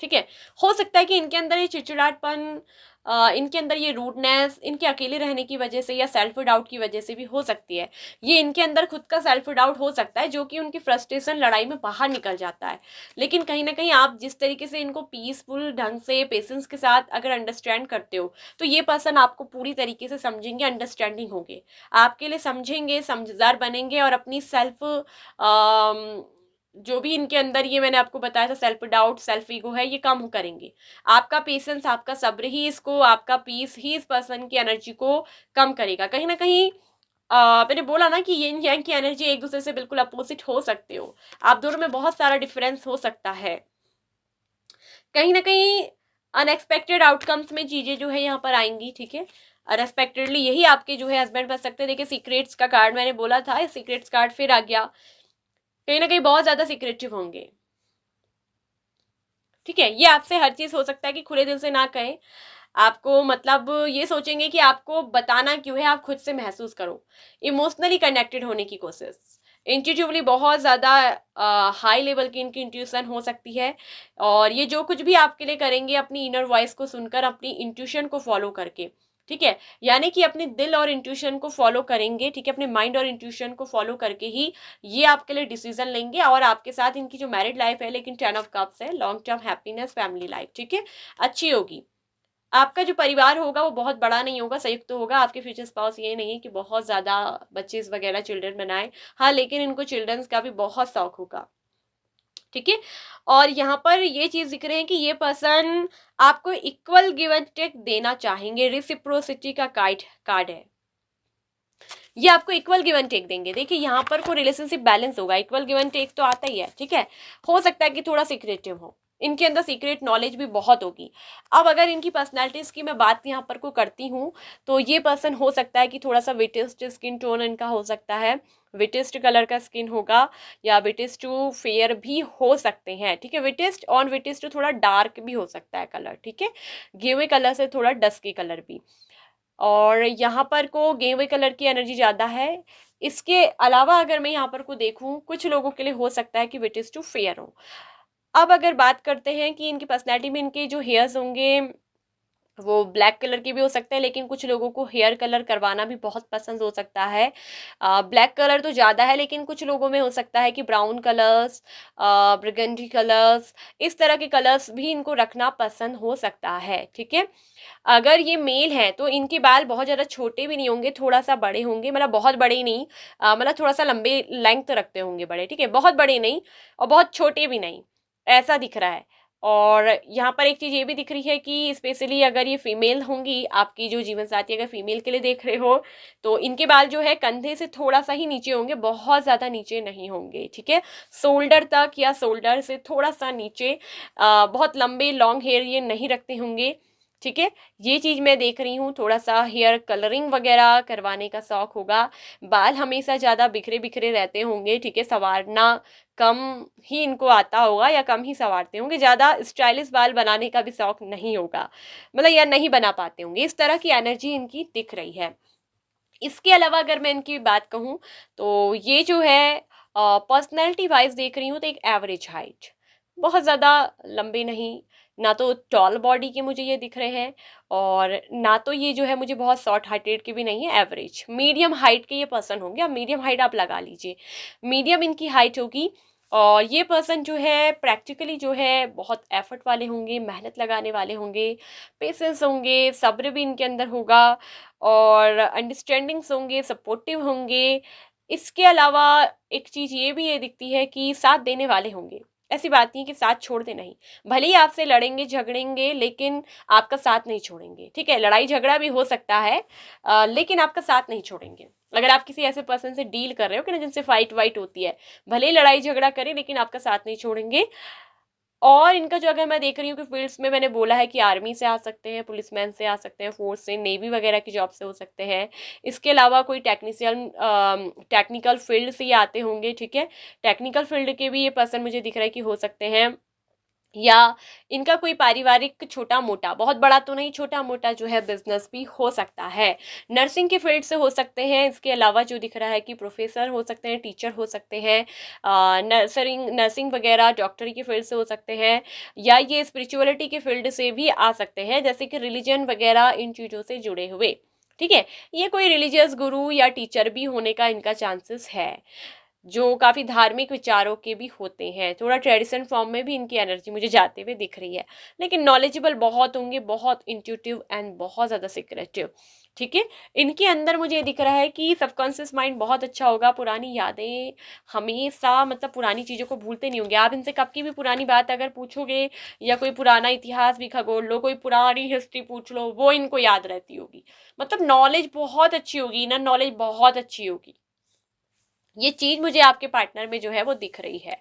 ठीक है, हो सकता है कि इनके अंदर ये चिड़चिड़ापन, इनके अंदर ये रूडनेस इनके अकेले रहने की वजह से या सेल्फ डाउट की वजह से भी हो सकती है। ये इनके अंदर खुद का सेल्फ डाउट हो सकता है, जो कि उनकी फ्रस्ट्रेशन लड़ाई में बाहर निकल जाता है। लेकिन कहीं ना कहीं आप जिस तरीके से इनको पीसफुल ढंग से पेशेंस के साथ अगर अंडरस्टैंड करते हो, तो ये पर्सन आपको पूरी तरीके से समझेंगे, अंडरस्टैंडिंग होंगे, आपके लिए समझेंगे, समझदार बनेंगे, और अपनी सेल्फ जो भी इनके अंदर ये मैंने आपको बताया था सेल्फ डाउट सेल्फ ईगो है, ये कम करेंगे। आपका पेशेंस आपका सब्र ही इसको, आपका पीस ही इस पर्सन की एनर्जी को कम करेगा। कहीं ना कहीं मैंने बोला ना कि यिन यांग की एनर्जी एक दूसरे से बिल्कुल अपोजिट हो सकते हो, आप दोनों में बहुत सारा डिफरेंस हो सकता है। कहीं ना कहीं अनएक्सपेक्टेड आउटकम्स में चीजें जो है यहाँ पर आएंगी। ठीक है, अनएक्सपेक्टेडली यही आपके जो है हस्बैंड बन सकते हैं। देखिए सीक्रेट्स का कार्ड मैंने बोला था, सीक्रेट्स कार्ड फिर आ गया, कहीं ना कहीं बहुत ज्यादा सीक्रेटिव होंगे। ठीक है, ये आपसे हर चीज हो सकता है कि खुले दिल से ना कहें आपको, मतलब ये सोचेंगे कि आपको बताना क्यों है, आप खुद से महसूस करो। इमोशनली कनेक्टेड होने की कोशिश, इंट्यूटिवली बहुत ज़्यादा हाई लेवल की इनकी इंट्यूशन हो सकती है। और ये जो कुछ भी आपके लिए करेंगे अपनी इनर वॉइस को सुनकर, अपनी इंट्यूशन को फॉलो करके। ठीक है, यानी कि अपने दिल और इंट्यूशन को फॉलो करेंगे। ठीक है, अपने माइंड और इंट्यूशन को फॉलो करके ही ये आपके लिए डिसीजन लेंगे, और आपके साथ इनकी जो मैरिड लाइफ है, लेकिन 10 ऑफ कप्स है, long term happiness family life, ठीक है, अच्छी होगी। आपका जो परिवार होगा वो बहुत बड़ा नहीं होगा, संयुक्त तो होगा। आपके फ्यूचर स्पाउस ये नहीं है कि बहुत ज़्यादा बच्चे वगैरह चिल्ड्रन बनाए, हाँ, लेकिन इनको चिल्ड्रंस का भी बहुत शौक होगा। ठीक है, और यहाँ पर ये चीज़ दिख रहे हैं कि ये पर्सन आपको इक्वल गिव एंड टेक देना चाहेंगे, रिसिप्रोसिटी का कार्ड है, ये आपको इक्वल गिव एंड टेक देंगे। देखिए यहाँ पर कोई रिलेशनशिप बैलेंस होगा, इक्वल गिव एंड टेक तो आता ही है। ठीक है, हो सकता है कि थोड़ा सीक्रेटिव हो, इनके अंदर सीक्रेट नॉलेज भी बहुत होगी। अब अगर इनकी पर्सनैलिटीज की मैं बात यहाँ पर को करती हूँ, तो ये पर्सन हो सकता है कि थोड़ा सा विटेस्ट स्किन टोन इनका हो सकता है, विटेस्ट कलर का स्किन होगा, या विटेस्ट टू फेयर भी हो सकते हैं। ठीक है, विटेस्ट ऑन विटेस्ट थोड़ा डार्क भी हो सकता है कलर। ठीक है, गेवे कलर से थोड़ा डस्की कलर भी, और यहाँ पर को गेवे कलर की एनर्जी ज़्यादा है। इसके अलावा अगर मैं यहाँ पर को देखूँ, कुछ लोगों के लिए हो सकता है कि विट टू फेयर हो। अब अगर बात करते हैं कि इनकी पर्सनैलिटी में इनके जो हेयर्स होंगे वो ब्लैक कलर के भी हो सकते हैं, लेकिन कुछ लोगों को हेयर कलर करवाना भी बहुत पसंद हो सकता है। ब्लैक कलर तो ज़्यादा है, लेकिन कुछ लोगों में हो सकता है कि ब्राउन कलर्स, ब्रिगेंडी कलर्स, इस तरह के कलर्स भी इनको रखना पसंद हो सकता है। ठीक है, अगर ये मेल है तो इनके बाल बहुत ज़्यादा छोटे भी नहीं होंगे, थोड़ा सा बड़े होंगे, मतलब बहुत बड़े ही नहीं, मतलब थोड़ा सा लंबे लेंथ रखते होंगे बड़े। ठीक है, बहुत बड़े नहीं और बहुत छोटे भी नहीं, ऐसा दिख रहा है। और यहाँ पर एक चीज़ ये भी दिख रही है कि स्पेशली अगर ये फीमेल होंगी, आपकी जो जीवन साथी अगर फीमेल के लिए देख रहे हो, तो इनके बाल जो है कंधे से थोड़ा सा ही नीचे होंगे, बहुत ज़्यादा नीचे नहीं होंगे। ठीक है, शोल्डर तक या शोल्डर से थोड़ा सा नीचे, बहुत लंबे लॉन्ग हेयर ये नहीं रखते होंगे। ठीक है, ये चीज़ मैं देख रही हूँ। थोड़ा सा हेयर कलरिंग वगैरह करवाने का शौक होगा, बाल हमेशा ज़्यादा बिखरे बिखरे रहते होंगे। ठीक है, संवारना कम ही इनको आता होगा या कम ही संवारते होंगे, ज़्यादा स्टाइलिश बाल बनाने का भी शौक नहीं होगा, मतलब या नहीं बना पाते होंगे। इस तरह की एनर्जी इनकी दिख रही है। इसके अलावा अगर मैं इनकी बात कहूँ, तो ये जो है पर्सनैलिटी वाइज देख रही हूँ तो एक एवरेज हाइट, बहुत ज़्यादा लंबे नहीं, ना तो टॉल बॉडी के मुझे ये दिख रहे हैं, और ना तो ये जो है मुझे बहुत शॉर्ट हाइटेड के भी नहीं है, एवरेज मीडियम हाइट के ये पर्सन होंगे। अब मीडियम हाइट आप लगा लीजिए, मीडियम इनकी हाइट होगी। और ये पर्सन जो है प्रैक्टिकली जो है बहुत एफर्ट वाले होंगे, मेहनत लगाने वाले होंगे, पेशेंस होंगे, सब्र भी इनके अंदर होगा और अंडरस्टैंडिंग्स होंगे, सपोर्टिव होंगे। इसके अलावा एक चीज़ ये भी ये दिखती है कि साथ देने वाले होंगे। ऐसी बात नहीं है कि साथ छोड़ दे, नहीं। भले ही आपसे लड़ेंगे झगड़ेंगे लेकिन आपका साथ नहीं छोड़ेंगे, ठीक है। लड़ाई झगड़ा भी हो सकता है लेकिन आपका साथ नहीं छोड़ेंगे। अगर आप किसी ऐसे पर्सन से डील कर रहे हो कि ना जिनसे फाइट वाइट होती है, भले ही लड़ाई झगड़ा करें लेकिन आपका साथ नहीं छोड़ेंगे। और इनका जो, अगर मैं देख रही हूँ कि फील्ड्स में मैंने बोला है कि आर्मी से आ सकते हैं, पुलिसमैन से आ सकते हैं, फोर्स से, नेवी वगैरह की जॉब से हो सकते हैं। इसके अलावा कोई टेक्निकल फील्ड से ही आते होंगे, ठीक है। टेक्निकल फील्ड के भी ये पर्सन मुझे दिख रहा है कि हो सकते हैं। या इनका कोई पारिवारिक छोटा मोटा, बहुत बड़ा तो नहीं, छोटा मोटा जो है बिजनेस भी हो सकता है। नर्सिंग के फील्ड से हो सकते हैं। इसके अलावा जो दिख रहा है कि प्रोफेसर हो सकते हैं, टीचर हो सकते हैं, नर्सिंग वगैरह डॉक्टरी के फील्ड से हो सकते हैं। या ये स्पिरिचुअलिटी के फील्ड से भी आ सकते हैं, जैसे कि रिलीजन वगैरह इन चीज़ों से जुड़े हुए, ठीक है। ये कोई रिलीजियस गुरु या टीचर भी होने का इनका चांसेस है, जो काफ़ी धार्मिक विचारों के भी होते हैं। थोड़ा ट्रेडिशन फॉर्म में भी इनकी एनर्जी मुझे जाते हुए दिख रही है, लेकिन नॉलेजेबल बहुत होंगे, बहुत इंट्यूटिव एंड बहुत ज़्यादा सीक्रेटिव, ठीक है। इनके अंदर मुझे ये दिख रहा है कि सबकॉन्शियस माइंड बहुत अच्छा होगा। पुरानी यादें हमेशा, मतलब पुरानी चीज़ों को भूलते नहीं होंगे। आप इनसे कब की भी पुरानी बात अगर पूछोगे या कोई पुराना इतिहास भी खगोल लो, कोई पुरानी हिस्ट्री पूछ लो, वो इनको याद रहती होगी। मतलब नॉलेज बहुत अच्छी होगी, इनर नॉलेज बहुत अच्छी होगी। ये चीज मुझे आपके पार्टनर में जो है वो दिख रही है।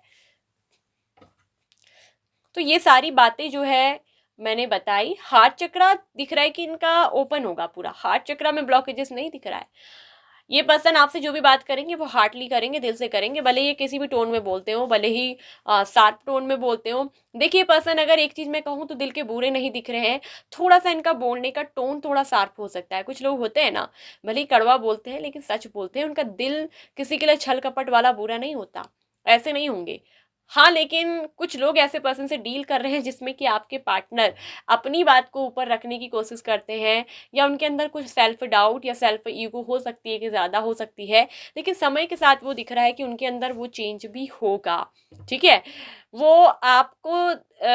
तो ये सारी बातें जो है मैंने बताई। हार्ट चक्रा दिख रहा है कि इनका ओपन होगा पूरा। हार्ट चक्रा में ब्लॉकेजेस नहीं दिख रहा है। ये पर्सन आपसे जो भी बात करेंगे वो हार्टली करेंगे, दिल से करेंगे, भले ही किसी भी टोन में बोलते हो, भले ही शार्प टोन में बोलते हो। देखिए पर्सन, अगर एक चीज मैं कहूँ तो दिल के बुरे नहीं दिख रहे हैं। थोड़ा सा इनका बोलने का टोन थोड़ा शार्प हो सकता है। कुछ लोग होते हैं ना, भले ही कड़वा बोलते हैं लेकिन सच बोलते हैं। उनका दिल किसी के लिए छल कपट वाला बुरा नहीं होता, ऐसे नहीं होंगे। हाँ, लेकिन कुछ लोग ऐसे पर्सन से डील कर रहे हैं जिसमें कि आपके पार्टनर अपनी बात को ऊपर रखने की कोशिश करते हैं, या उनके अंदर कुछ सेल्फ डाउट या सेल्फ ईगो हो सकती है कि ज़्यादा हो सकती है। लेकिन समय के साथ वो दिख रहा है कि उनके अंदर वो चेंज भी होगा, ठीक है। वो आपको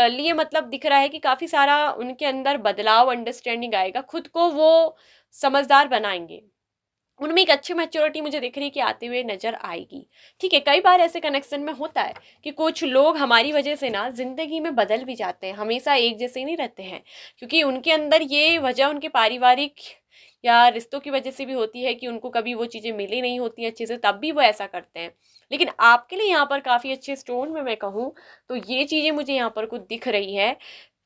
लिए मतलब दिख रहा है कि काफ़ी सारा उनके अंदर बदलाव, अंडरस्टैंडिंग आएगा, खुद को वो समझदार बनाएंगे। उनमें एक अच्छी मैच्योरिटी मुझे दिख रही है कि आते हुए नजर आएगी, ठीक है। कई बार ऐसे कनेक्शन में होता है कि कुछ लोग हमारी वजह से ना जिंदगी में बदल भी जाते हैं, हमेशा एक जैसे नहीं रहते हैं, क्योंकि उनके अंदर ये वजह उनके पारिवारिक या रिश्तों की वजह से भी होती है कि उनको कभी वो चीज़ें मिली नहीं होती अच्छे से, तब भी वो ऐसा करते हैं। लेकिन आपके लिए यहाँ पर काफ़ी अच्छे स्टोन में मैं कहूँ तो ये चीज़ें मुझे यहाँ पर कुछ दिख रही है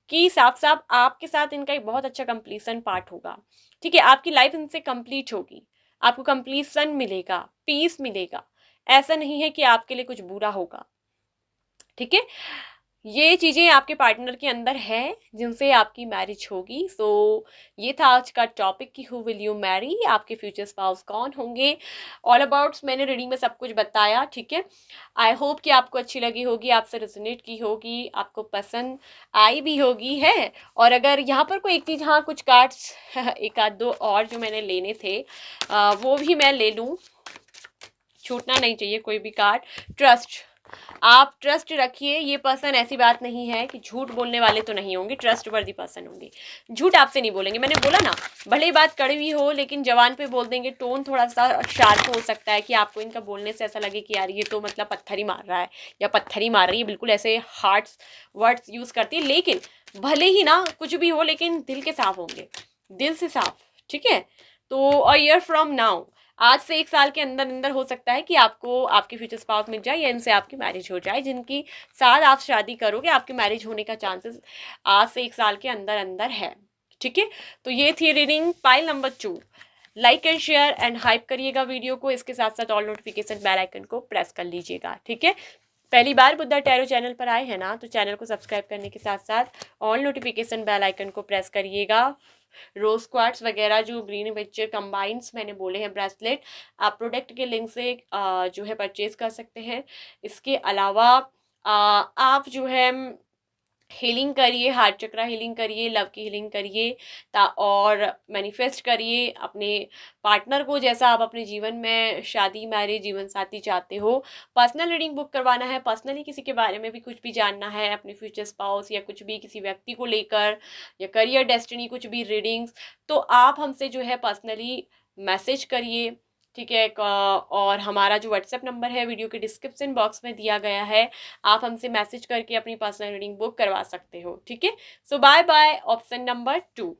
कि साफ साफ आपके साथ इनका एक बहुत अच्छा कंप्लीसन पार्ट होगा, ठीक है। आपकी लाइफ इनसे कंप्लीट होगी, आपको कंप्लीसन मिलेगा, पीस मिलेगा। ऐसा नहीं है कि आपके लिए कुछ बुरा होगा, ठीक है। ये चीज़ें आपके पार्टनर के अंदर है जिनसे आपकी मैरिज होगी। सो ये था आज का टॉपिक कि हु विल यू मैरी, आपके फ्यूचर स्पाउस कौन होंगे। ऑल अबाउट्स मैंने रीडिंग में सब कुछ बताया, ठीक है। आई होप कि आपको अच्छी लगी होगी, आपसे रेजोनेट की होगी, आपको पसंद आई भी होगी है। और अगर यहाँ पर कोई एक चीज़, हाँ कुछ कार्ड्स एक आध दो और जो मैंने लेने थे वो भी मैं ले लूँ, छूटना नहीं चाहिए कोई भी कार्ड। ट्रस्ट, आप ट्रस्ट रखिए। ये पर्सन, ऐसी बात नहीं है कि झूठ बोलने वाले तो नहीं होंगे, ट्रस्ट वर्दी पर्सन होंगे। झूठ आपसे नहीं बोलेंगे, मैंने बोला ना, भले ही बात कड़वी हो लेकिन जवान पे बोल देंगे। टोन थोड़ा सा शार्प हो सकता है कि आपको इनका बोलने से ऐसा लगे कि यार ये तो मतलब पत्थर ही मार रहा है या पत्थर ही मार रही है, बिल्कुल ऐसे हार्ड वर्ड्स यूज करती है। लेकिन भले ही ना कुछ भी हो लेकिन दिल के साफ होंगे, दिल से साफ, ठीक है। तो अ ईयर फ्रॉम नाउ, आज से 1 साल के अंदर अंदर हो सकता है कि आपको आपके फ्यूचर स्पाउस मिल जाए या इनसे आपकी मैरिज हो जाए। जिनकी साथ आप शादी करोगे आपकी मैरिज होने का चांसेस आज से 1 साल के अंदर अंदर है, ठीक है। तो ये थी reading pile number 2। Like and share and hype करिएगा वीडियो को, इसके साथ साथ ऑल नोटिफिकेशन बेल आइकन को प्रेस कर लीजिएगा, ठीक है। पहली बार बुद्धा टैरो चैनल पर आए हैं ना, तो चैनल को सब्सक्राइब करने के साथ साथ ऑल नोटिफिकेशन बेल आइकन को प्रेस करिएगा। रोज क्वार्ट्स वगैरह जो ग्रीन पिक्चर कंबाइंस मैंने बोले हैं ब्रेसलेट, आप प्रोडक्ट के लिंक से जो है परचेज कर सकते हैं। इसके अलावा आप जो है हीलिंग करिए, हार्ट चक्रा हीलिंग करिए, लव की हीलिंग करिए और मैनिफेस्ट करिए अपने पार्टनर को जैसा आप अपने जीवन में शादी, मैरिज, जीवन साथी चाहते हो। पर्सनल रीडिंग बुक करवाना है, पर्सनली किसी के बारे में भी कुछ भी जानना है, अपने फ्यूचर स्पाउस या कुछ भी किसी व्यक्ति को लेकर या करियर डेस्टिनी कुछ भी रीडिंग्स, तो आप हमसे जो है पर्सनली मैसेज करिए, ठीक है। और हमारा जो व्हाट्सएप नंबर है वीडियो के डिस्क्रिप्शन बॉक्स में दिया गया है, आप हमसे मैसेज करके अपनी पर्सनल रीडिंग बुक करवा सकते हो, ठीक है। सो बाय बाय, ऑप्शन नंबर 2।